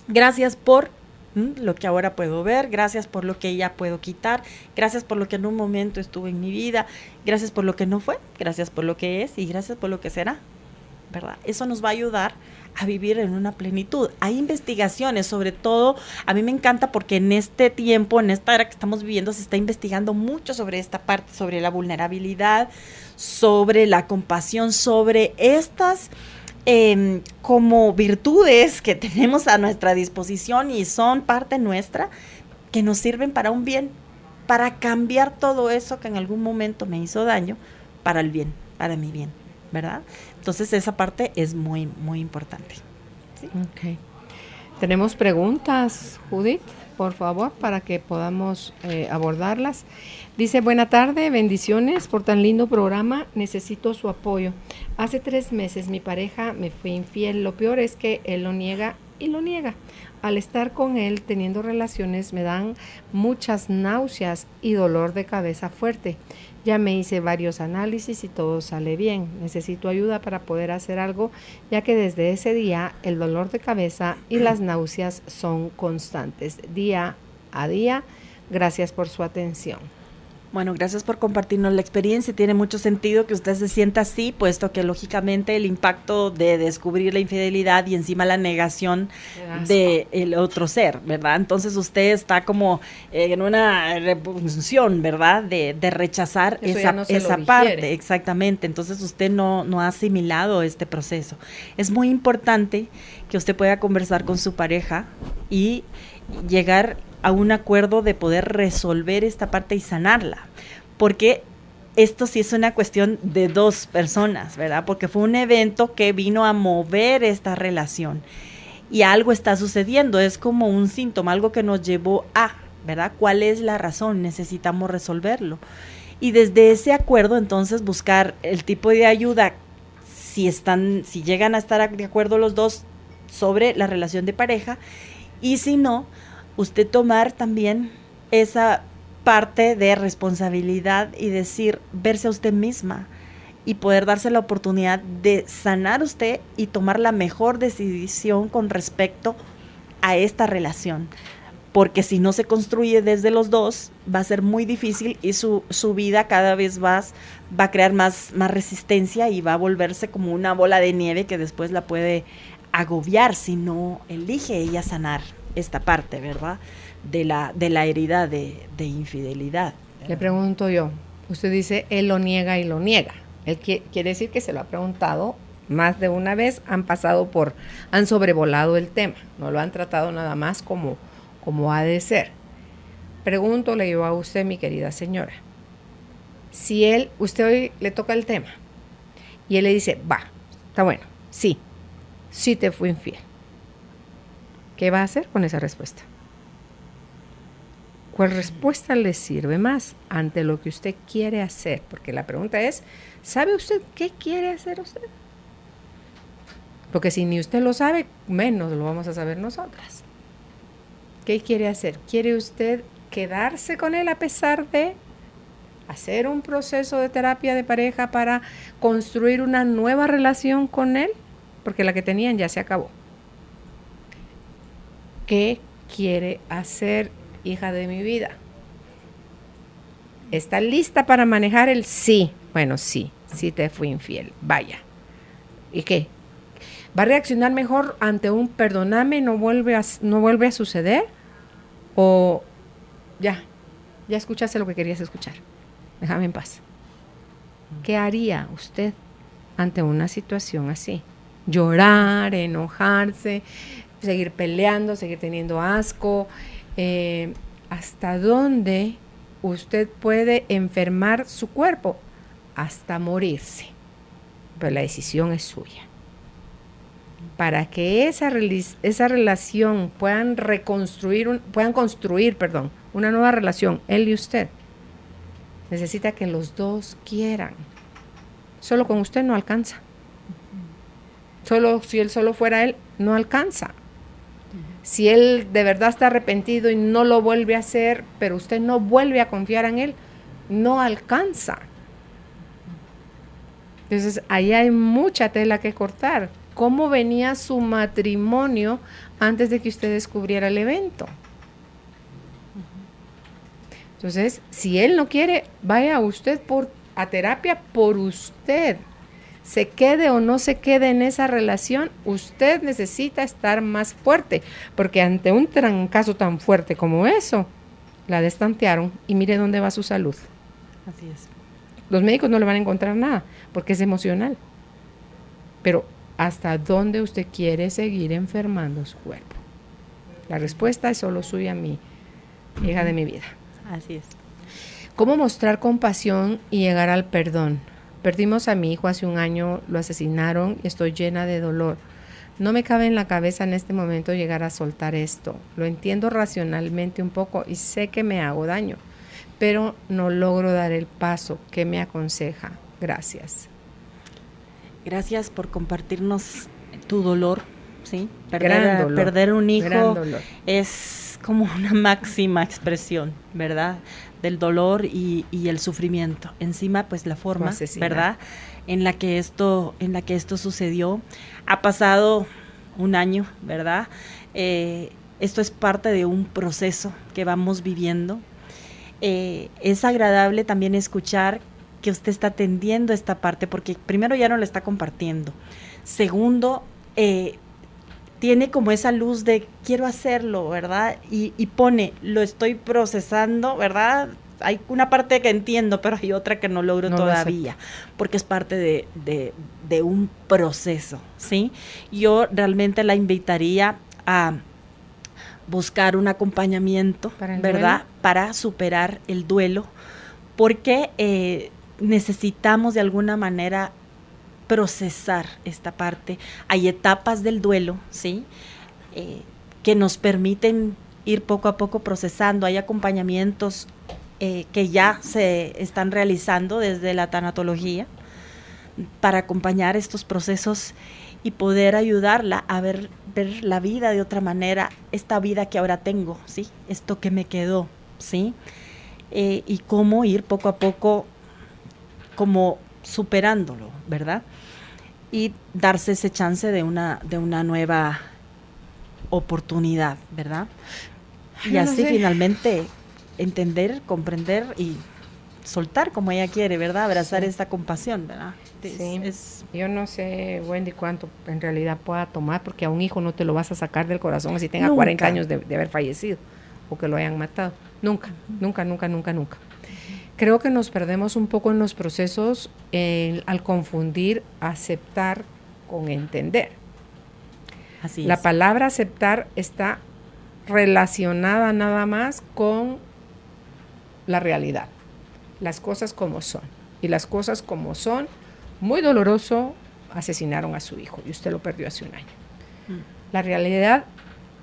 Gracias por lo que ahora puedo ver, gracias por lo que ya puedo quitar, gracias por lo que en un momento estuvo en mi vida, gracias por lo que no fue, gracias por lo que es y gracias por lo que será, ¿verdad? Eso nos va a ayudar a vivir en una plenitud. Hay investigaciones, sobre todo, a mí me encanta porque en este tiempo, en esta era que estamos viviendo, se está investigando mucho sobre esta parte, sobre la vulnerabilidad, sobre la compasión, sobre estas como virtudes que tenemos a nuestra disposición y son parte nuestra, que nos sirven para un bien, para cambiar todo eso que en algún momento me hizo daño, para el bien, para mi bien, ¿verdad? Entonces esa parte es muy, muy importante. ¿Sí? Ok. Tenemos preguntas, Judith, por favor, para que podamos abordarlas. Dice, buena tarde, bendiciones por tan lindo programa, necesito su apoyo. Hace 3 meses mi pareja me fue infiel, lo peor es que él lo niega y lo niega. Al estar con él teniendo relaciones me dan muchas náuseas y dolor de cabeza fuerte. Ya me hice varios análisis y todo sale bien. Necesito ayuda para poder hacer algo, ya que desde ese día el dolor de cabeza y las náuseas son constantes, día a día. Gracias por su atención. Bueno, gracias por compartirnos la experiencia. Tiene mucho sentido que usted se sienta así, puesto que lógicamente el impacto de descubrir la infidelidad y encima la negación del otro ser, ¿verdad? Entonces usted está como en una repulsión, ¿verdad? De rechazar esa parte, exactamente. Entonces usted no ha asimilado este proceso. Es muy importante que usted pueda conversar con su pareja y llegar a un acuerdo de poder resolver esta parte y sanarla, porque esto sí es una cuestión de 2 personas, ¿verdad? Porque fue un evento que vino a mover esta relación y algo está sucediendo, es como un síntoma, algo que nos llevó a, ¿verdad? ¿Cuál es la razón? Necesitamos resolverlo. Y desde ese acuerdo, entonces, buscar el tipo de ayuda, si llegan a estar de acuerdo los dos sobre la relación de pareja, y si no, usted tomar también esa parte de responsabilidad y decir, verse a usted misma y poder darse la oportunidad de sanar usted y tomar la mejor decisión con respecto a esta relación. Porque si no se construye desde los dos, va a ser muy difícil y su vida cada vez más va a crear más resistencia y va a volverse como una bola de nieve que después la puede agobiar si no elige ella sanar esta parte, ¿verdad? De la herida de infidelidad. Le pregunto yo, usted dice, él lo niega y lo niega. Él quiere decir que se lo ha preguntado más de una vez, han sobrevolado el tema, no lo han tratado nada más como ha de ser. Pregúntole yo a usted, mi querida señora, si usted hoy le toca el tema y él le dice, va, está bueno, sí te fui infiel. ¿Qué va a hacer con esa respuesta? ¿Cuál respuesta le sirve más ante lo que usted quiere hacer? Porque la pregunta es, ¿sabe usted qué quiere hacer usted? Porque si ni usted lo sabe, menos lo vamos a saber nosotras. ¿Qué quiere hacer? ¿Quiere usted quedarse con él a pesar de hacer un proceso de terapia de pareja para construir una nueva relación con él? Porque la que tenían ya se acabó. ¿Qué quiere hacer, hija de mi vida? ¿Está lista para manejar el sí? Bueno, sí te fui infiel, vaya. ¿Y qué? ¿Va a reaccionar mejor ante un perdóname, no vuelve a suceder? ¿O ya escuchaste lo que querías escuchar? Déjame en paz. ¿Qué haría usted ante una situación así? Llorar, enojarse, seguir peleando, seguir teniendo asco. ¿Hasta dónde usted puede enfermar su cuerpo? Hasta morirse. Pero la decisión es suya. Para que esa relación puedan construir una nueva relación, él y usted, necesita que los dos quieran. Solo con usted no alcanza. Si él solo fuera él, no alcanza. Si él de verdad está arrepentido y no lo vuelve a hacer, pero usted no vuelve a confiar en él, no alcanza. Entonces, ahí hay mucha tela que cortar. ¿Cómo venía su matrimonio antes de que usted descubriera el evento? Entonces, si él no quiere, vaya usted a terapia por usted. Se quede o no se quede en esa relación, usted necesita estar más fuerte, porque ante un trancazo tan fuerte como eso, la destantearon y mire dónde va su salud. Así es. Los médicos no le van a encontrar nada, porque es emocional. Pero, ¿hasta dónde usted quiere seguir enfermando su cuerpo? La respuesta es solo suya, mi hija de mi vida. Así es. ¿Cómo mostrar compasión y llegar al perdón? Perdimos a mi hijo hace un año, lo asesinaron y estoy llena de dolor. No me cabe en la cabeza en este momento llegar a soltar esto. Lo entiendo racionalmente un poco y sé que me hago daño, pero no logro dar el paso. ¿Qué me aconseja? Gracias. Gracias por compartirnos tu dolor, ¿sí? Gran dolor. Perder un hijo Gran dolor. es como una máxima expresión, ¿verdad? Del dolor y el sufrimiento. Encima, pues la forma, ¿verdad? En la que esto sucedió. Ha pasado un año, ¿verdad? Esto es parte de un proceso que vamos viviendo. Es agradable también escuchar que usted está atendiendo esta parte, porque primero ya no la está compartiendo. Segundo, tiene como esa luz de quiero hacerlo, ¿verdad? Y pone, lo estoy procesando, ¿verdad? Hay una parte que entiendo, pero hay otra que no logro todavía, porque es parte de un proceso, ¿sí? Yo realmente la invitaría a buscar un acompañamiento, ¿verdad? Para superar el duelo, porque necesitamos de alguna manera procesar esta parte. Hay etapas del duelo, ¿sí? Que nos permiten ir poco a poco procesando. Hay acompañamientos que ya se están realizando desde la tanatología para acompañar estos procesos y poder ayudarla a ver la vida de otra manera, esta vida que ahora tengo, ¿sí? Esto que me quedó, ¿sí? Y cómo ir poco a poco como superándolo, ¿verdad? Y darse ese chance de una nueva oportunidad, ¿verdad? Y así finalmente entender, comprender y soltar como ella quiere, ¿verdad? Abrazar esta compasión, ¿verdad? Sí. Yo no sé, Wendy, cuánto en realidad pueda tomar, porque a un hijo no te lo vas a sacar del corazón así tenga 40 años de haber fallecido o que lo hayan matado. Nunca. Creo que nos perdemos un poco en los procesos al confundir aceptar con entender. Así es. La palabra aceptar está relacionada nada más con la realidad, las cosas como son. Y las cosas como son, muy doloroso, asesinaron a su hijo y usted lo perdió hace un año. La realidad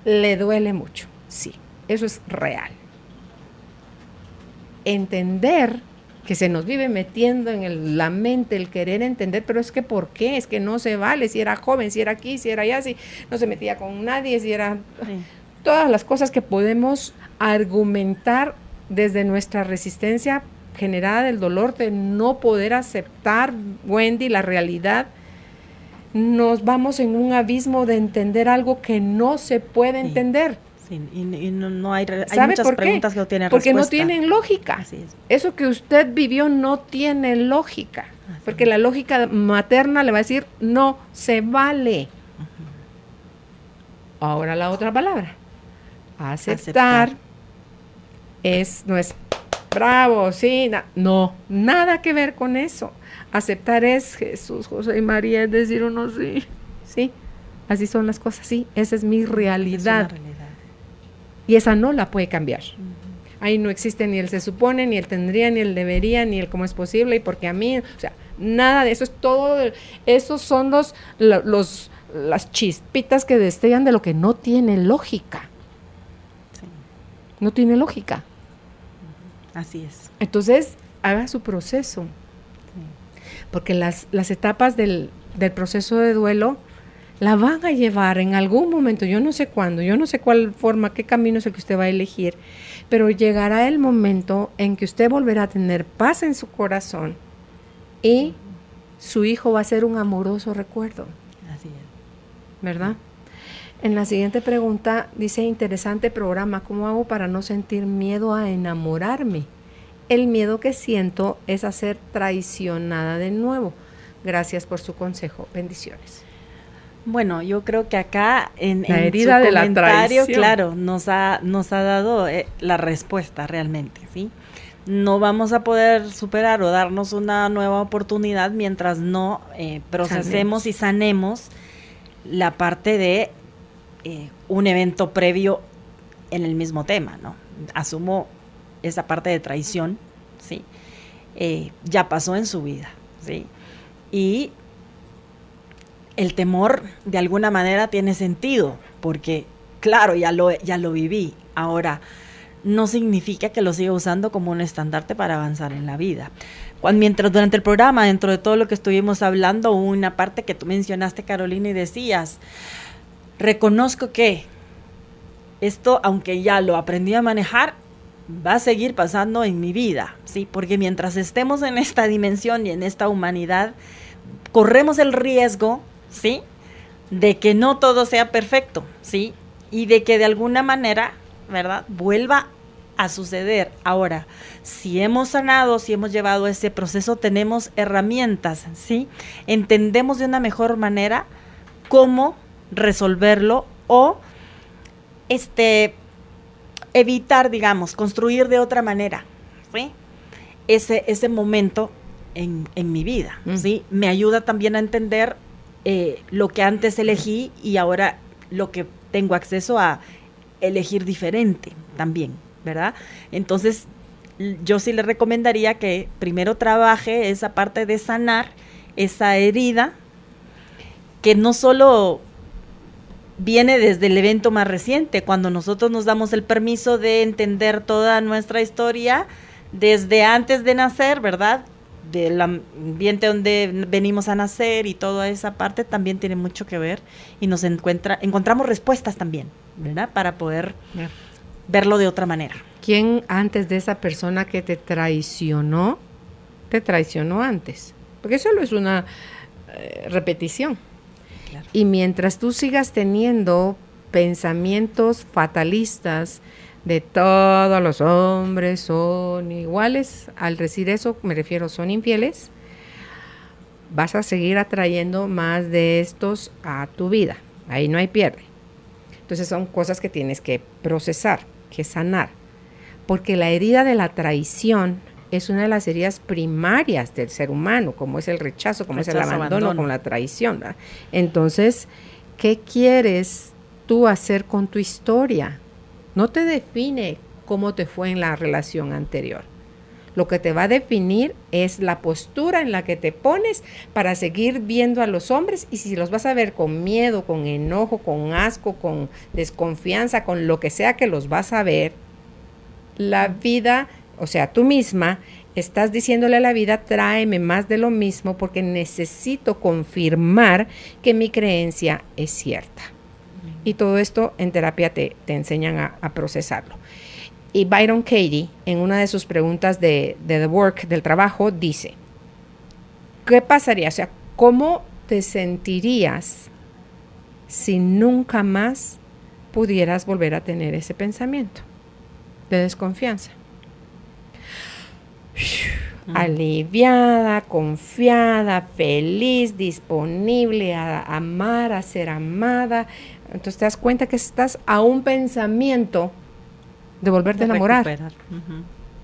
le duele mucho, sí, eso es real. Entender que se nos vive metiendo en la mente el querer entender, pero es que ¿por qué? Es que no se vale, si era joven, si era aquí, si era allá, si no se metía con nadie, si era... Sí. Todas las cosas que podemos argumentar desde nuestra resistencia generada del dolor de no poder aceptar, Wendy, la realidad, nos vamos en un abismo de entender algo que no se puede entender. Sí, y no hay ¿Sabe muchas por preguntas qué? que no tienen porque respuesta. No tienen lógica. Así es. Eso que usted vivió no tiene lógica, porque la lógica materna le va a decir no se vale. Ahora la otra palabra, aceptar. No es bravo, sí, no, nada que ver con eso. Aceptar es Jesús, José y María, es decir uno sí, así son las cosas, sí, esa es mi Es realidad. una realidad. Y esa no la puede cambiar. Ahí no existe ni el se supone, ni el tendría, ni el debería, ni el cómo es posible, y porque a mí, o sea, nada de eso es todo, esos son las chispitas que destellan de lo que no tiene lógica. Sí, No tiene lógica. así es. Entonces, haga su proceso. Porque las etapas del proceso de duelo la van a llevar en algún momento, yo no sé cuándo, yo no sé cuál forma, qué camino es el que usted va a elegir, pero llegará el momento en que usted volverá a tener paz en su corazón y su hijo va a ser un amoroso recuerdo, Así es. ¿verdad? En la siguiente pregunta dice, interesante programa, ¿cómo hago para no sentir miedo a enamorarme? El miedo que siento es a ser traicionada de nuevo. Gracias por su consejo. Bendiciones. Bueno, yo creo que acá en La en herida su de la comentario, traición. claro, nos ha dado la respuesta realmente, ¿sí? No vamos a poder superar o darnos una nueva oportunidad mientras no procesemos y sanemos la parte de un evento previo en el mismo tema, ¿no? Asumo esa parte de traición, ¿sí? Ya pasó en su vida, ¿sí? Y el temor de alguna manera tiene sentido, porque claro, ya lo viví. Ahora, no significa que lo siga usando como un estandarte para avanzar en la vida. Mientras durante el programa, dentro de todo lo que estuvimos hablando, hubo una parte que tú mencionaste, Carolina, y decías, reconozco que esto, aunque ya lo aprendí a manejar, va a seguir pasando en mi vida, ¿sí? Porque mientras estemos en esta dimensión y en esta humanidad, corremos el riesgo, ¿sí?, de que no todo sea perfecto, ¿sí? Y de que de alguna manera, ¿verdad?, vuelva a suceder. Ahora, si hemos sanado, si hemos llevado ese proceso, tenemos herramientas, ¿sí? Entendemos de una mejor manera cómo resolverlo o evitar, digamos, construir de otra manera, ¿sí?, ese momento en mi vida, ¿sí? Me ayuda también a entender lo que antes elegí y ahora lo que tengo acceso a elegir diferente también, ¿verdad? Entonces, yo sí le recomendaría que primero trabaje esa parte de sanar esa herida, que no solo viene desde el evento más reciente, cuando nosotros nos damos el permiso de entender toda nuestra historia desde antes de nacer, ¿verdad?, del ambiente donde venimos a nacer, y toda esa parte también tiene mucho que ver, y nos encontramos respuestas también, ¿verdad?, para poder verlo de otra manera. ¿Quién antes de esa persona que te traicionó antes? Porque solo es una repetición. Claro. Y mientras tú sigas teniendo pensamientos fatalistas de todos los hombres son iguales, al decir eso me refiero, son infieles, vas a seguir atrayendo más de estos a tu vida. Ahí no hay pierde. Entonces son cosas que tienes que procesar, que sanar, porque la herida de la traición es una de las heridas primarias del ser humano, como es el rechazo, como es el abandono, como la traición, ¿verdad? Entonces, ¿qué quieres tú hacer con tu historia? No te define cómo te fue en la relación anterior. Lo que te va a definir es la postura en la que te pones para seguir viendo a los hombres, y si los vas a ver con miedo, con enojo, con asco, con desconfianza, con lo que sea que los vas a ver, la vida, o sea, tú misma estás diciéndole a la vida, tráeme más de lo mismo porque necesito confirmar que mi creencia es cierta. Y todo esto en terapia te enseñan a procesarlo. Y Byron Katie, en una de sus preguntas de The Work, del trabajo, dice, ¿qué pasaría? O sea, ¿cómo te sentirías si nunca más pudieras volver a tener ese pensamiento de desconfianza? Aliviada, confiada, feliz, disponible a amar, a ser amada. Entonces te das cuenta que estás a un pensamiento de volverte a enamorar.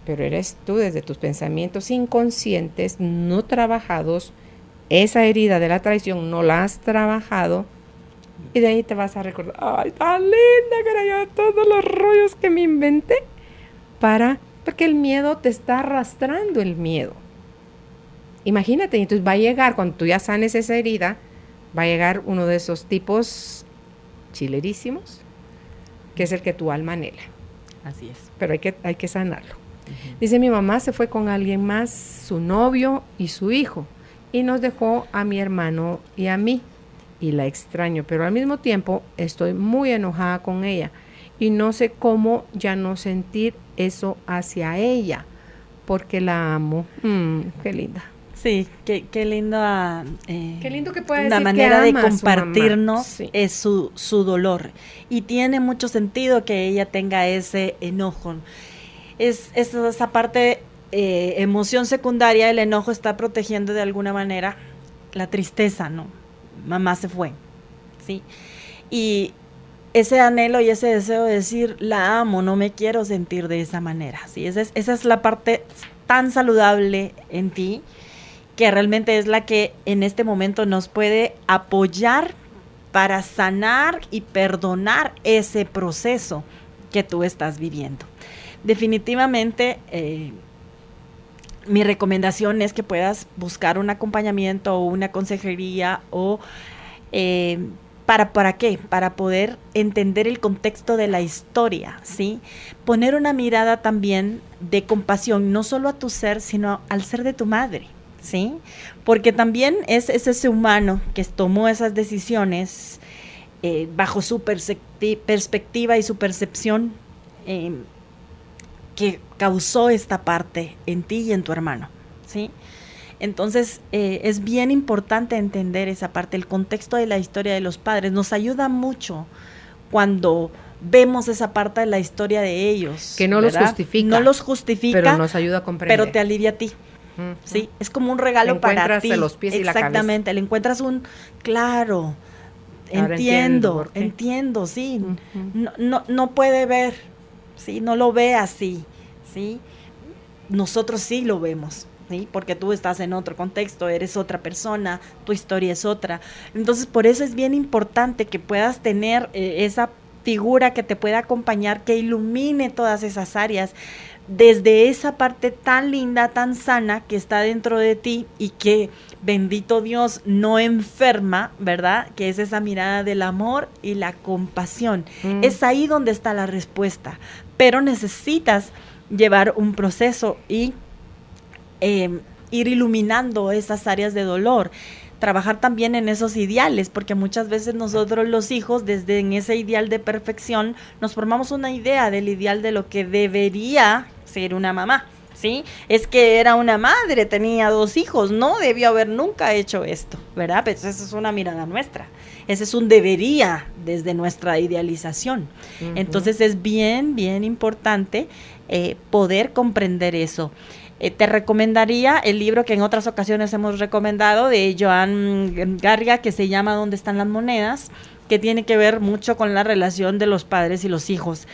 Pero eres tú, desde tus pensamientos inconscientes, no trabajados, esa herida de la traición no la has trabajado, Y de ahí te vas a recordar, ay, tan linda que era yo, todos los rollos que me inventé porque el miedo te está arrastrando el miedo. Imagínate, entonces va a llegar, cuando tú ya sanes esa herida, va a llegar uno de esos tipos chilerísimos, que es el que tu alma anhela. Así es. Pero hay que sanarlo. Dice, mi mamá se fue con alguien más, su novio y su hijo, y nos dejó a mi hermano y a mí. Y la extraño, pero al mismo tiempo estoy muy enojada con ella y no sé cómo ya no sentir eso hacia ella, porque la amo. Qué linda. Sí, qué linda. Qué lindo que pueda la decir manera que ama de a su mamá. compartirnos Sí. es su dolor. Y tiene mucho sentido que ella tenga ese enojo. Es esa parte, emoción secundaria, el enojo está protegiendo de alguna manera la tristeza, ¿no? Mamá se fue, ¿sí? Y ese anhelo y ese deseo de decir, la amo, no me quiero sentir de esa manera, ¿sí? Esa es la parte tan saludable en ti, que realmente es la que en este momento nos puede apoyar para sanar y perdonar ese proceso que tú estás viviendo. Definitivamente, mi recomendación es que puedas buscar un acompañamiento o una consejería o ¿para qué? Para poder entender el contexto de la historia, ¿sí? Poner una mirada también de compasión, no solo a tu ser, sino al ser de tu madre, ¿sí? Porque también es ese humano que tomó esas decisiones bajo su perspectiva y su percepción, que causó esta parte en ti y en tu hermano, ¿sí? Entonces, es bien importante entender esa parte, el contexto de la historia de los padres. Nos ayuda mucho cuando vemos esa parte de la historia de ellos. Que no ¿verdad? los justifica. No los justifica, Pero nos ayuda a comprender. pero te alivia a ti. ¿Sí? Es como un regalo para ti. Le encuentras los pies y la cabeza. Exactamente, le encuentras claro, Ahora entiendo, sí. No puede ver, ¿sí? No lo ve así, ¿sí? Nosotros sí lo vemos, ¿sí? Porque tú estás en otro contexto, eres otra persona, tu historia es otra. Entonces, por eso es bien importante que puedas tener esa figura que te pueda acompañar, que ilumine todas esas áreas, desde esa parte tan linda, tan sana que está dentro de ti y que, bendito Dios, no enferma, ¿verdad? Que es esa mirada del amor y la compasión. Es ahí donde está la respuesta, pero necesitas llevar un proceso y ir iluminando esas áreas de dolor. Trabajar también en esos ideales, porque muchas veces nosotros los hijos, desde en ese ideal de perfección, nos formamos una idea del ideal de lo que debería ser una mamá, ¿sí? Es que era una madre, tenía 2 hijos, no debió haber nunca hecho esto, ¿verdad? Pero esa es una mirada nuestra, ese es un debería desde nuestra idealización. Entonces es bien, bien importante poder comprender eso. Te recomendaría el libro que en otras ocasiones hemos recomendado de Joan Garriga, que se llama ¿Dónde están las monedas?, que tiene que ver mucho con la relación de los padres y los hijos.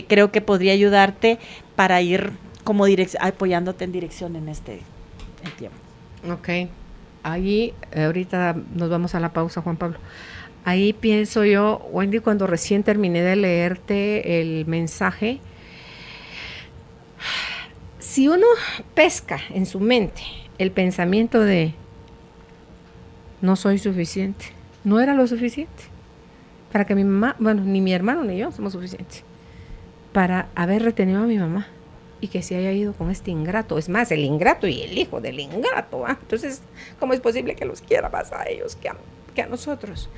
Creo que podría ayudarte para ir como apoyándote en dirección en este tiempo. Ok. Ahí, ahorita nos vamos a la pausa, Juan Pablo. Ahí pienso yo, Wendy, cuando recién terminé de leerte el mensaje, si uno pesca en su mente el pensamiento de no soy suficiente, no era lo suficiente para que mi mamá, bueno, ni mi hermano ni yo somos suficientes para haber retenido a mi mamá y que se haya ido con este ingrato. Es más, el ingrato y el hijo del ingrato, ¿eh? Entonces, ¿cómo es posible que los quiera más a ellos que a nosotros?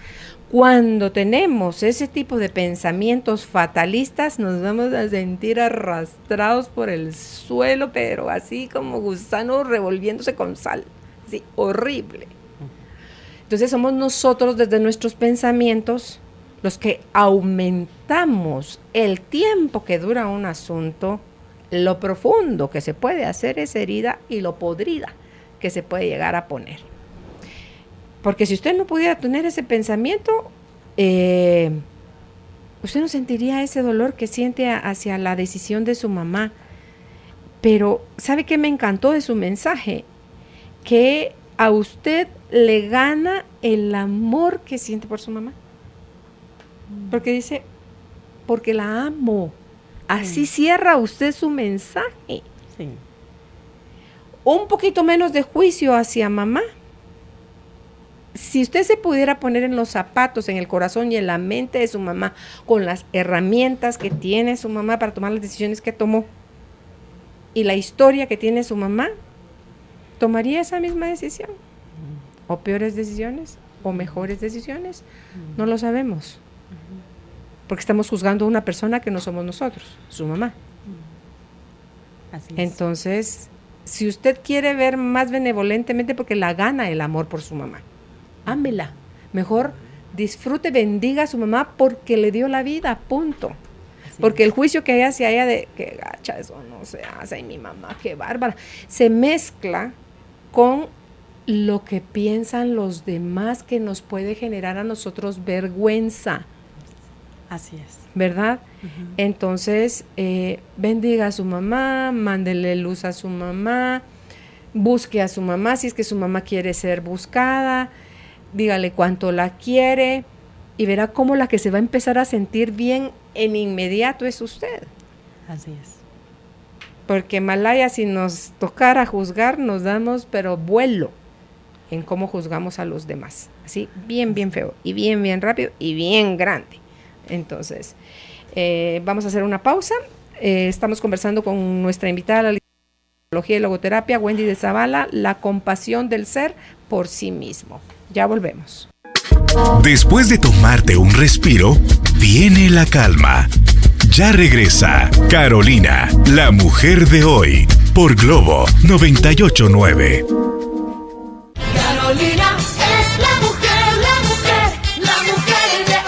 Cuando tenemos ese tipo de pensamientos fatalistas, nos vamos a sentir arrastrados por el suelo, pero así como gusanos revolviéndose con sal. Sí, horrible. Entonces somos nosotros desde nuestros pensamientos los que aumentamos el tiempo que dura un asunto, lo profundo que se puede hacer esa herida y lo podrida que se puede llegar a poner. Porque si usted no pudiera tener ese pensamiento, usted no sentiría ese dolor que siente hacia la decisión de su mamá. Pero, ¿sabe qué me encantó de su mensaje? Que a usted le gana el amor que siente por su mamá. Porque dice, porque la amo. Así cierra usted su mensaje. Sí. Un poquito menos de juicio hacia mamá. Si usted se pudiera poner en los zapatos, en el corazón y en la mente de su mamá, con las herramientas que tiene su mamá para tomar las decisiones que tomó y la historia que tiene su mamá, ¿tomaría esa misma decisión? ¿O peores decisiones? ¿O mejores decisiones? No lo sabemos. Porque estamos juzgando a una persona que no somos nosotros, su mamá. Así es. Entonces, si usted quiere ver más benevolentemente, porque la gana el amor por su mamá, ámela. Mejor disfrute, bendiga a su mamá porque le dio la vida, punto. Así Porque es. el juicio que hay hacia ella de que gacha, eso no se hace, ay, mi mamá, qué bárbara, se mezcla con lo que piensan los demás, que nos puede generar a nosotros vergüenza, Así es. ¿verdad? Entonces, bendiga a su mamá, mándele luz a su mamá, busque a su mamá si es que su mamá quiere ser buscada, dígale cuánto la quiere y verá cómo la que se va a empezar a sentir bien en inmediato es usted. Así es. Porque Malaya, si nos tocara juzgar, nos damos pero vuelo en cómo juzgamos a los demás. Así, bien, bien feo y bien, bien rápido y bien grande. Entonces, vamos a hacer una pausa. Estamos conversando con nuestra invitada, la psicología y logoterapia, Wendy de Zavala, la compasión del ser por sí mismo. Ya volvemos. Después de tomarte un respiro, viene la calma. Ya regresa Carolina, la mujer de hoy, por Globo 98.9. Carolina es la mujer, la mujer, la mujer de hoy.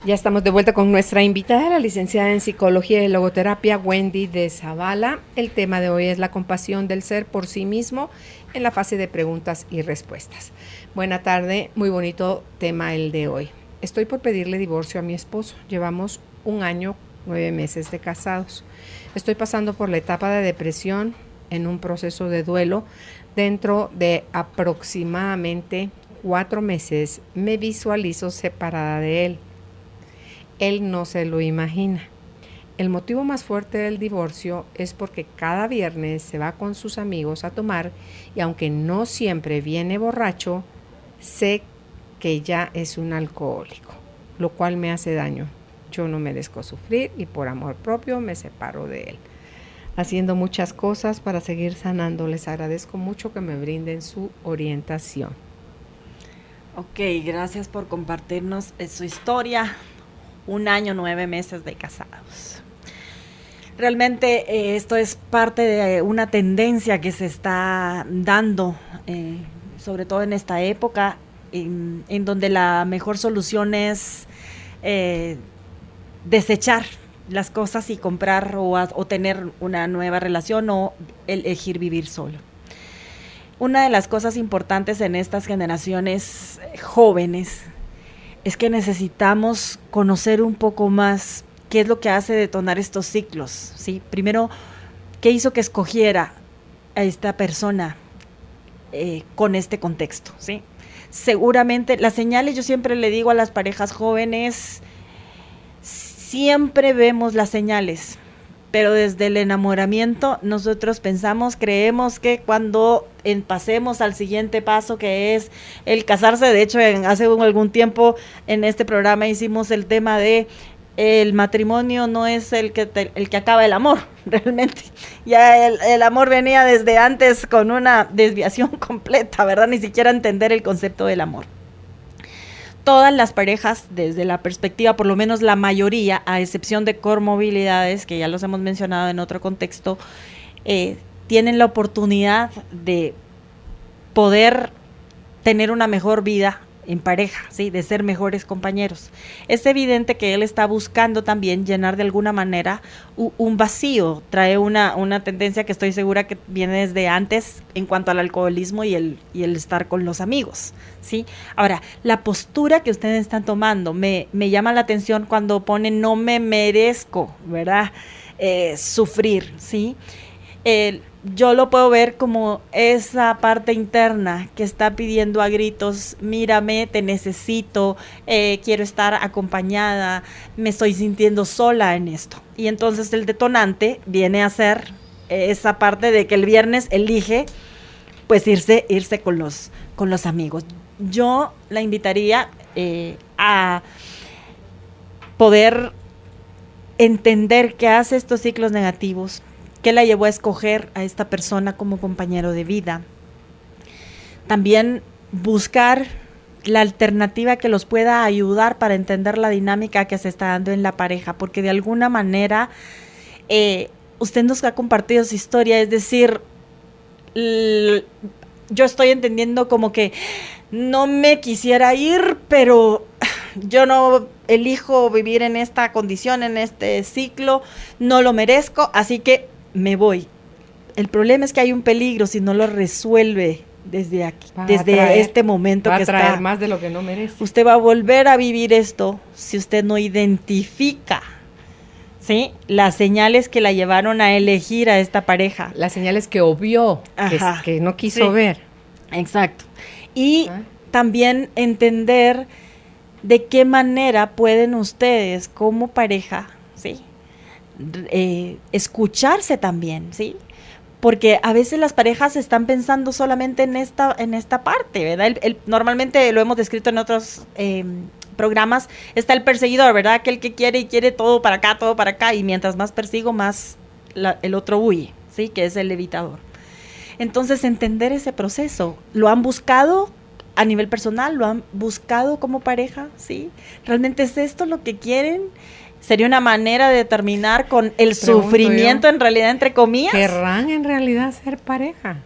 Ya estamos de vuelta con nuestra invitada, la licenciada en Psicología y Logoterapia, Wendy de Zavala. El tema de hoy es la compasión del ser por sí mismo en la fase de preguntas y respuestas. Buena tarde, muy bonito tema el de hoy. Estoy por pedirle divorcio a mi esposo. Llevamos 1 año, 9 meses de casados. Estoy pasando por la etapa de depresión, en un proceso de duelo. Dentro de aproximadamente 4 meses me visualizo separada de él. Él no se lo imagina. El motivo más fuerte del divorcio es porque cada viernes se va con sus amigos a tomar y aunque no siempre viene borracho, sé que ya es un alcohólico, lo cual me hace daño. Yo no merezco sufrir y por amor propio me separo de él. Haciendo muchas cosas para seguir sanando. Les agradezco mucho que me brinden su orientación. Ok, gracias por compartirnos su historia. 1 año, 9 meses de casados. Realmente esto es parte de una tendencia que se está dando, sobre todo en esta época, en donde la mejor solución es desechar las cosas y comprar o tener una nueva relación o elegir vivir solo. Una de las cosas importantes en estas generaciones jóvenes es que necesitamos conocer un poco más qué es lo que hace detonar estos ciclos, ¿sí? Primero, ¿qué hizo que escogiera a esta persona con este contexto, ¿sí? Seguramente las señales, yo siempre le digo a las parejas jóvenes, siempre vemos las señales, pero desde el enamoramiento nosotros creemos que cuando pasemos al siguiente paso, que es el casarse. De hecho, hace algún tiempo en este programa hicimos el tema de el matrimonio no es el que acaba el amor, realmente. Ya el amor venía desde antes con una desviación completa, ¿verdad? Ni siquiera entender el concepto del amor. Todas las parejas, desde la perspectiva, por lo menos la mayoría, a excepción de comorbilidades, que ya los hemos mencionado en otro contexto, tienen la oportunidad de poder tener una mejor vida en pareja, ¿sí? De ser mejores compañeros. Es evidente que él está buscando también llenar de alguna manera un vacío. Trae una tendencia que estoy segura que viene desde antes en cuanto al alcoholismo y el estar con los amigos, ¿sí? Ahora, la postura que ustedes están tomando me llama la atención cuando ponen no me merezco, ¿verdad? Sufrir, ¿sí? yo lo puedo ver como esa parte interna que está pidiendo a gritos, mírame, te necesito, quiero estar acompañada, me estoy sintiendo sola en esto. Y entonces el detonante viene a ser esa parte de que el viernes elige pues irse con los amigos. Yo la invitaría a poder entender qué hace estos ciclos negativos, qué la llevó a escoger a esta persona como compañero de vida. También buscar la alternativa que los pueda ayudar para entender la dinámica que se está dando en la pareja, porque de alguna manera usted nos ha compartido su historia, es decir, yo estoy entendiendo como que no me quisiera ir, pero yo no elijo vivir en esta condición, en este ciclo, no lo merezco, así que me voy. El problema es que hay un peligro si no lo resuelve desde aquí, este momento que está. Va a traer más de lo que no merece. Usted va a volver a vivir esto si usted no identifica, ¿sí?, las señales que la llevaron a elegir a esta pareja. Las señales que obvió, que no quiso ver. Exacto. Y también entender de qué manera pueden ustedes como pareja, ¿sí?, escucharse también, ¿sí? Porque a veces las parejas están pensando solamente en esta parte, ¿verdad? Normalmente lo hemos descrito en otros programas, está el perseguidor, ¿verdad? Aquel que quiere y quiere todo para acá, y mientras más persigo, más el otro huye, ¿sí? Que es el evitador. Entonces, entender ese proceso, ¿lo han buscado a nivel personal? ¿Lo han buscado como pareja? ¿Sí? ¿Realmente es esto lo que quieren? ¿Sería una manera de terminar con el sufrimiento en realidad, entre comillas? ¿Querrán en realidad ser pareja,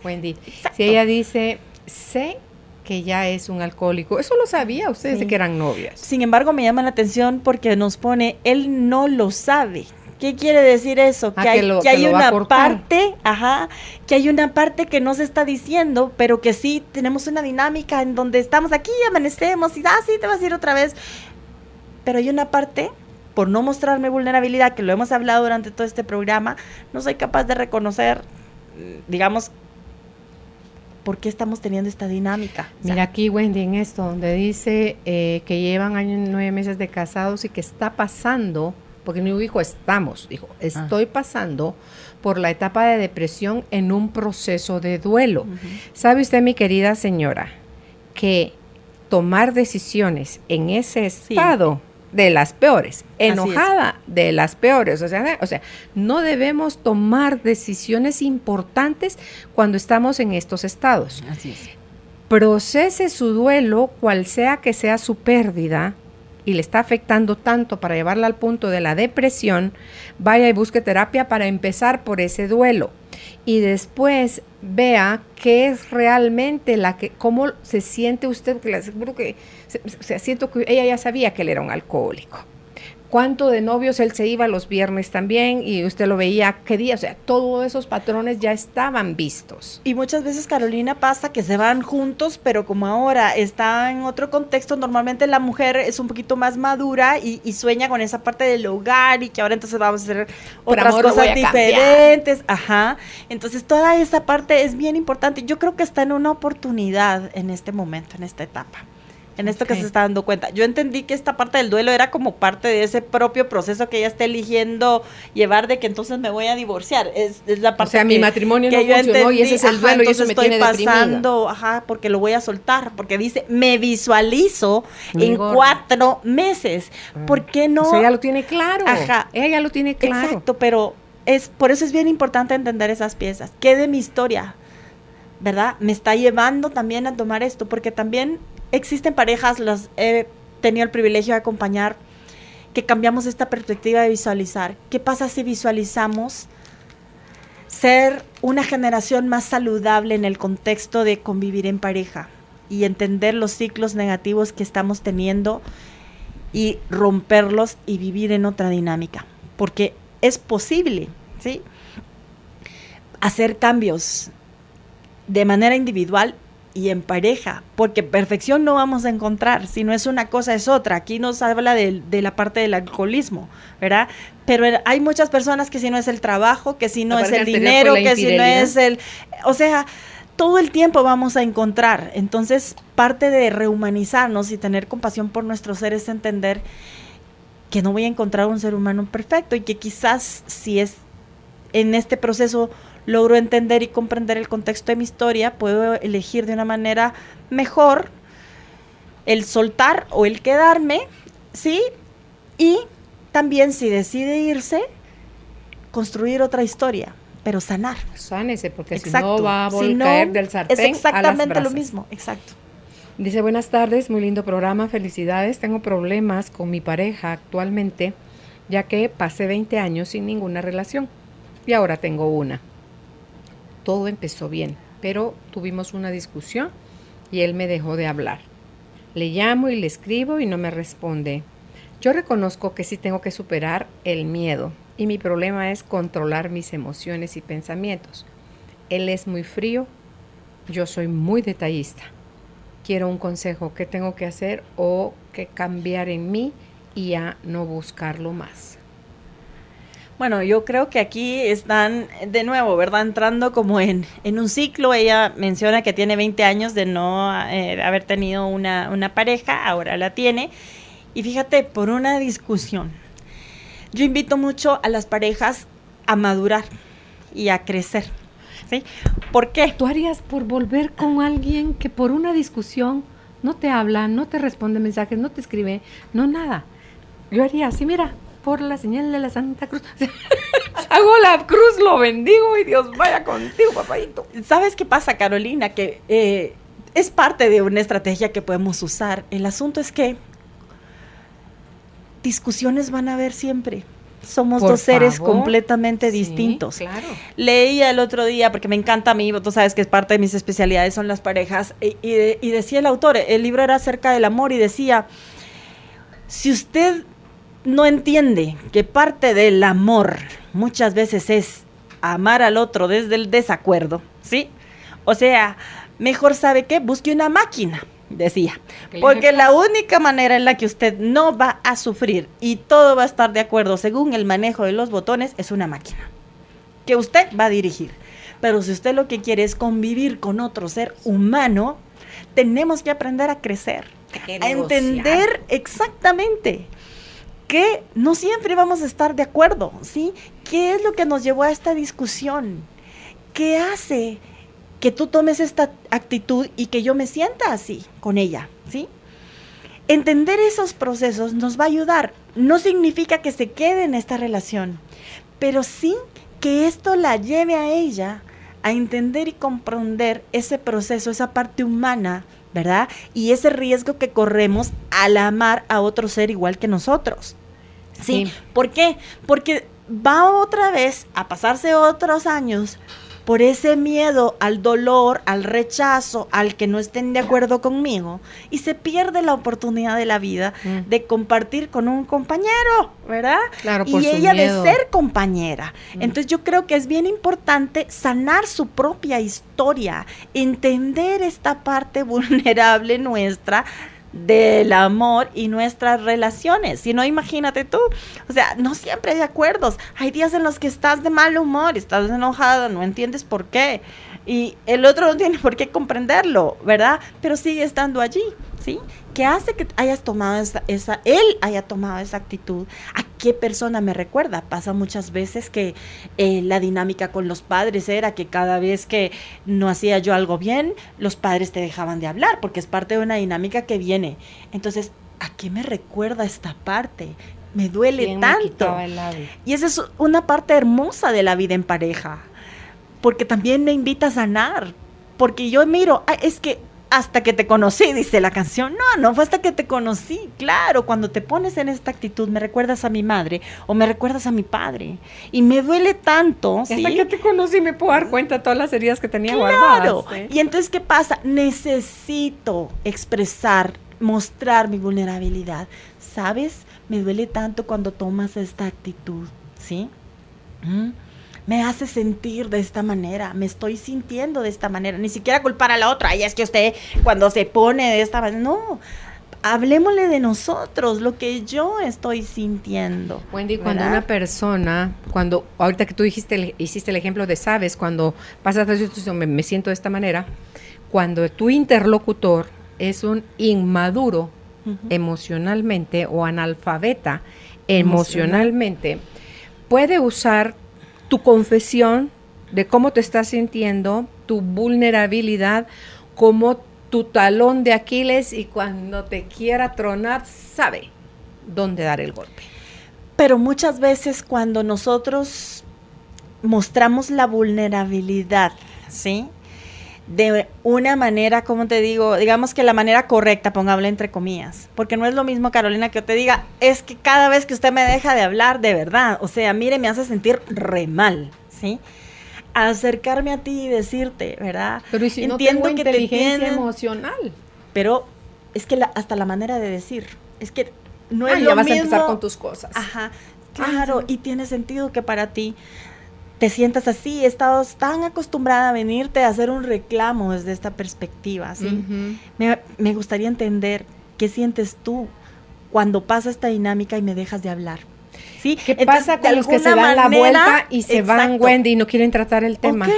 Wendy? Exacto. Si ella dice, sé que ya es un alcohólico, eso lo sabía ustedes de que eran novias. Sin embargo, me llama la atención porque nos pone, él no lo sabe. ¿Qué quiere decir eso? Que hay una parte, que hay una parte que no se está diciendo, pero que sí tenemos una dinámica en donde estamos aquí, amanecemos y sí, te vas a ir otra vez. Pero hay una parte, por no mostrarme vulnerabilidad, que lo hemos hablado durante todo este programa, no soy capaz de reconocer, digamos, por qué estamos teniendo esta dinámica. Mira aquí, Wendy, en esto, donde dice que llevan 9 meses de casados y que está pasando, porque no dijo estamos, dijo estoy pasando por la etapa de depresión en un proceso de duelo. Uh-huh. ¿Sabe usted, mi querida señora, que tomar decisiones en ese estado de las peores, enojada de las peores, o sea, no debemos tomar decisiones importantes cuando estamos en estos estados. Así es. Procese su duelo, cual sea que sea su pérdida, y le está afectando tanto para llevarla al punto de la depresión, vaya y busque terapia para empezar por ese duelo. Y después vea qué es realmente cómo se siente usted, porque le aseguro que siento que ella ya sabía que él era un alcohólico. Cuánto de novios él se iba los viernes también y usted lo veía qué día, o sea, todos esos patrones ya estaban vistos. Y muchas veces, Carolina, pasa que se van juntos, pero como ahora está en otro contexto, normalmente la mujer es un poquito más madura y sueña con esa parte del hogar y que ahora entonces vamos a hacer otras cosas diferentes. Ajá. Entonces toda esa parte es bien importante. Yo creo que está en una oportunidad en este momento, en esta etapa. En esto que se está dando cuenta. Yo entendí que esta parte del duelo era como parte de ese propio proceso que ella está eligiendo llevar, de que entonces me voy a divorciar. Es la parte, o sea, mi matrimonio no funcionó, entendí, y ese es el duelo, y eso me tiene pasando, porque lo voy a soltar, porque dice, me visualizo en 4 meses. ¿Por qué no? O sea, ella lo tiene claro. Ajá. Ella lo tiene claro. Exacto, pero por eso es bien importante entender esas piezas. ¿Qué de mi historia, verdad, me está llevando también a tomar esto? Porque también existen parejas, las he tenido el privilegio de acompañar, que cambiamos esta perspectiva de visualizar. ¿Qué pasa si visualizamos ser una generación más saludable en el contexto de convivir en pareja y entender los ciclos negativos que estamos teniendo y romperlos y vivir en otra dinámica? Porque es posible, ¿sí?, hacer cambios de manera individual y en pareja, porque perfección no vamos a encontrar, si no es una cosa es otra. Aquí nos habla de la parte del alcoholismo, ¿verdad? Pero hay muchas personas que si no es el trabajo, que si no es el dinero, que si no es o sea, todo el tiempo vamos a encontrar. Entonces, parte de rehumanizarnos y tener compasión por nuestro ser es entender que no voy a encontrar un ser humano perfecto y que quizás si es en este proceso logro entender y comprender el contexto de mi historia, puedo elegir de una manera mejor el soltar o el quedarme, ¿sí? Y también si decide irse, construir otra historia, pero sanar. Sánese, porque Exacto. si no va a Si no, caer del sartén es exactamente a las brasas. lo mismo, exacto. Dice, buenas tardes, muy lindo programa, felicidades. Tengo problemas con mi pareja actualmente, ya que pasé 20 años sin ninguna relación y ahora tengo una. Todo empezó bien, pero tuvimos una discusión y él me dejó de hablar. Le llamo y le escribo y no me responde. Yo reconozco que sí tengo que superar el miedo y mi problema es controlar mis emociones y pensamientos. Él es muy frío, yo soy muy detallista. Quiero un consejo, ¿qué tengo que hacer o qué cambiar en mí y ya no buscarlo más? Bueno, yo creo que aquí están de nuevo, ¿verdad? Entrando como en un ciclo. Ella menciona que tiene 20 años de no haber tenido una pareja, ahora la tiene. Y fíjate, por una discusión. Yo invito mucho a las parejas a madurar y a crecer, ¿sí? ¿Por qué? ¿Tú harías por volver con alguien que por una discusión no te habla, no te responde mensajes, no te escribe, no nada? Yo haría así, mira, por la señal de la Santa Cruz. Hago la cruz, lo bendigo y Dios vaya contigo, papayito. ¿Sabes qué pasa, Carolina? Que es parte de una estrategia que podemos usar. El asunto es que discusiones van a haber siempre. Somos Por dos seres favor. completamente Sí, distintos. claro. Leía el otro día, porque me encanta a mí, tú sabes que es parte de mis especialidades, son las parejas, y decía el autor, el libro era acerca del amor, y decía, si usted no entiende que parte del amor muchas veces es amar al otro desde el desacuerdo, ¿sí? O sea, mejor sabe que busque una máquina, decía, porque la única manera en la que usted no va a sufrir y todo va a estar de acuerdo según el manejo de los botones es una máquina que usted va a dirigir. Pero si usted lo que quiere es convivir con otro ser humano, tenemos que aprender a crecer, a entender exactamente que no siempre vamos a estar de acuerdo, ¿sí? ¿Qué es lo que nos llevó a esta discusión? ¿Qué hace que tú tomes esta actitud y que yo me sienta así con ella, ¿sí? Entender esos procesos nos va a ayudar. No significa que se quede en esta relación, pero sí que esto la lleve a ella a entender y comprender ese proceso, esa parte humana, ¿verdad? Y ese riesgo que corremos al amar a otro ser igual que nosotros. ¿Sí? ¿Por qué? Porque va otra vez a pasarse otros años por ese miedo al dolor, al rechazo, al que no estén de acuerdo conmigo, y se pierde la oportunidad de la vida de compartir con un compañero, ¿verdad? Claro, por y su ella miedo. de ser compañera. Entonces yo creo que es bien importante sanar su propia historia, entender esta parte vulnerable nuestra del amor y nuestras relaciones. Si no, imagínate tú, o sea, no siempre hay acuerdos. Hay días en los que estás de mal humor, estás enojada, no entiendes por qué. Y el otro no tiene por qué comprenderlo, ¿verdad? Pero sigue estando allí, ¿sí? ¿Qué hace que hayas tomado él haya tomado esa actitud? ¿A qué persona me recuerda? Pasa muchas veces que la dinámica con los padres era que cada vez que no hacía yo algo bien, los padres te dejaban de hablar, porque es parte de una dinámica que viene. Entonces, ¿a qué me recuerda esta parte? Me duele tanto. Y esa es una parte hermosa de la vida en pareja, porque también me invita a sanar, porque yo miro, es que hasta que te conocí, dice la canción. No fue hasta que te conocí. Claro, cuando te pones en esta actitud, me recuerdas a mi madre o me recuerdas a mi padre. Y me duele tanto, ¿sí? Hasta que te conocí me puedo dar cuenta de todas las heridas que tenía Claro. guardadas. ¿Eh? Y entonces, ¿qué pasa? Necesito expresar, mostrar mi vulnerabilidad. ¿Sabes? Me duele tanto cuando tomas esta actitud, ¿sí? me hace sentir de esta manera, me estoy sintiendo de esta manera, ni siquiera culpar a la otra, ay, es que usted cuando se pone de esta manera, no, hablemosle de nosotros, lo que yo estoy sintiendo. Wendy, cuando ¿verdad? una persona, ahorita que tú hiciste el ejemplo de, sabes, cuando pasas la situación, me siento de esta manera, cuando tu interlocutor es un inmaduro emocionalmente o analfabeta emocionalmente, puede usar tu confesión de cómo te estás sintiendo, tu vulnerabilidad, como tu talón de Aquiles, y cuando te quiera tronar, sabe dónde dar el golpe. Pero muchas veces cuando nosotros mostramos la vulnerabilidad, ¿sí? De una manera, como te digo, digamos que la manera correcta, pongámosle entre comillas, porque no es lo mismo, Carolina, que yo te diga, es que cada vez que usted me deja de hablar, de verdad, o sea, mire, me hace sentir re mal, ¿sí? Acercarme a ti y decirte, ¿verdad? Pero ¿y si entiendo no tengo que te inteligencia tienen, emocional? pero es que hasta la manera de decir, es que no es ya lo vas mismo. a empezar con tus cosas. Ajá, claro, y tiene sentido que para ti te sientas así, estás tan acostumbrada a venirte a hacer un reclamo desde esta perspectiva, ¿sí? Me gustaría entender qué sientes tú cuando pasa esta dinámica y me dejas de hablar, ¿sí? ¿Qué Entonces, pasa de con los que se alguna dan la manera, vuelta y se van, exacto, Wendy, y no quieren tratar el tema? ok,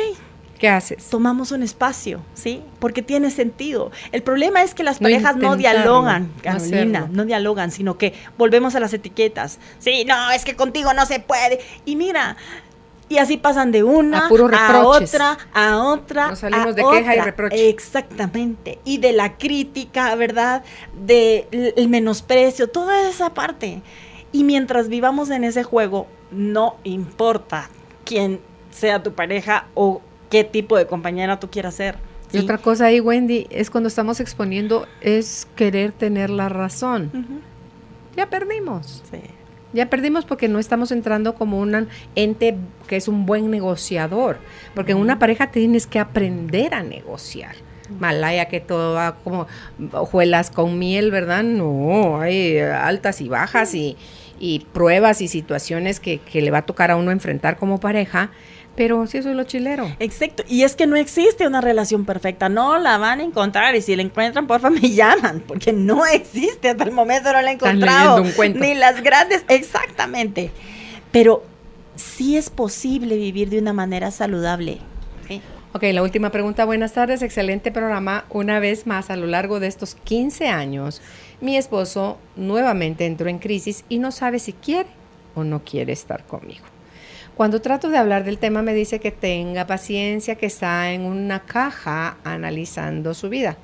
¿Qué haces? tomamos un espacio, ¿sí? Porque tiene sentido. El problema es que las No parejas no intentarlo, dialogan, no Carolina, hacerlo. no dialogan, sino que volvemos a las etiquetas. Sí, no, es que contigo no se puede. Y mira, y así pasan de una A puros reproches. a otra, Nos salimos a de queja y otra. reproche. Exactamente. Y de la crítica, ¿verdad? El menosprecio, toda esa parte. Y mientras vivamos en ese juego, no importa quién sea tu pareja o qué tipo de compañera tú quieras ser. Y ¿sí? otra cosa ahí, Wendy, es cuando estamos exponiendo, es querer tener la razón. Ujú. Ya perdimos. Sí. Ya perdimos porque no estamos entrando como un ente que es un buen negociador. Porque en una pareja tienes que aprender a negociar. Malaya que todo va como hojuelas con miel, ¿verdad? No, hay altas y bajas y pruebas y situaciones que le va a tocar a uno enfrentar como pareja. Pero sí, eso es lo chilero. Exacto, y es que no existe una relación perfecta, no la van a encontrar, y si la encuentran, porfa, me llaman, porque no existe, hasta el momento no la he Están encontrado, leyendo un cuento. ni las grandes, exactamente, pero sí es posible vivir de una manera saludable. ¿Sí? Ok, la última pregunta. Buenas tardes, excelente programa. Una vez más, a lo largo de estos 15 años, mi esposo nuevamente entró en crisis y no sabe si quiere o no quiere estar conmigo. Cuando trato de hablar del tema me dice que tenga paciencia, que está en una caja analizando su vida.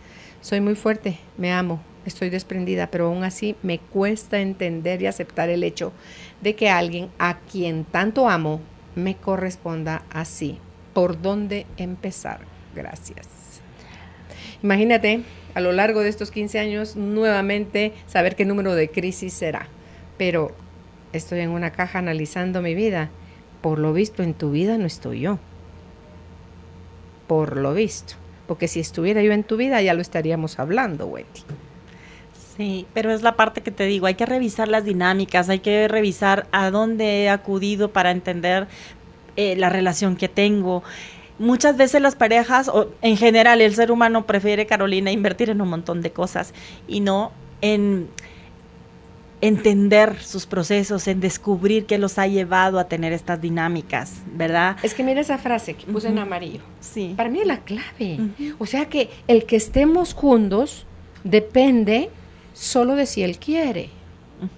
Soy muy fuerte, me amo, estoy desprendida, pero aún así me cuesta entender y aceptar el hecho de que alguien a quien tanto amo me corresponda así. ¿Por dónde empezar? Gracias. Imagínate, a lo largo de estos 15 años, nuevamente saber qué número de crisis será. Pero estoy en una caja analizando mi vida. Por lo visto, en tu vida no estoy yo. Por lo visto. Porque si estuviera yo en tu vida, ya lo estaríamos hablando, Wendy. Sí, pero es la parte que te digo, hay que revisar las dinámicas, hay que revisar a dónde he acudido para entender la relación que tengo. Muchas veces las parejas, o en general el ser humano prefiere, Carolina, invertir en un montón de cosas y no en entender sus procesos, en descubrir qué los ha llevado a tener estas dinámicas, ¿verdad? Es que mira esa frase que puse en amarillo. Sí. Para mí es la clave. O sea que el que estemos juntos depende solo de si él quiere.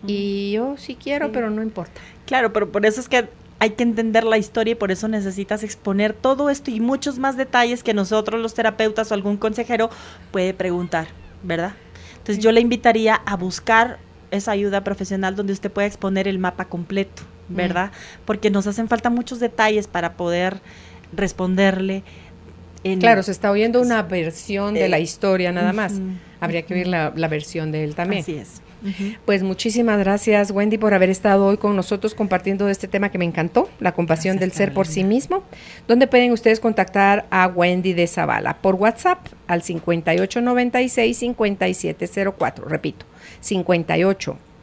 Y yo sí quiero, pero no importa. Claro, pero por eso es que hay que entender la historia y por eso necesitas exponer todo esto y muchos más detalles que nosotros los terapeutas o algún consejero puede preguntar, ¿verdad? Entonces yo le invitaría a buscar esa ayuda profesional donde usted pueda exponer el mapa completo, ¿verdad? Porque nos hacen falta muchos detalles para poder responderle. Claro, se está oyendo una versión de la historia nada más. Habría que oír la versión de él también. Así es. Pues muchísimas gracias, Wendy, por haber estado hoy con nosotros compartiendo este tema que me encantó, la compasión del ser por sí mismo. ¿Dónde pueden ustedes contactar a Wendy de Zavala? Por WhatsApp al 5896-5704. Repito,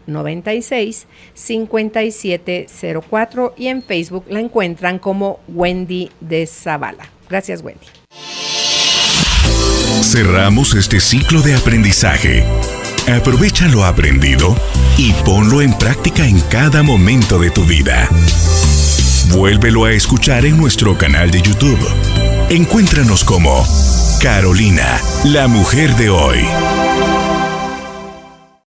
496-5704 y en Facebook la encuentran como Wendy de Zavala. Gracias, Wendy. Cerramos este ciclo de aprendizaje. Aprovecha lo aprendido y ponlo en práctica en cada momento de tu vida. Vuélvelo a escuchar en nuestro canal de YouTube. Encuéntranos como Carolina, la mujer de hoy.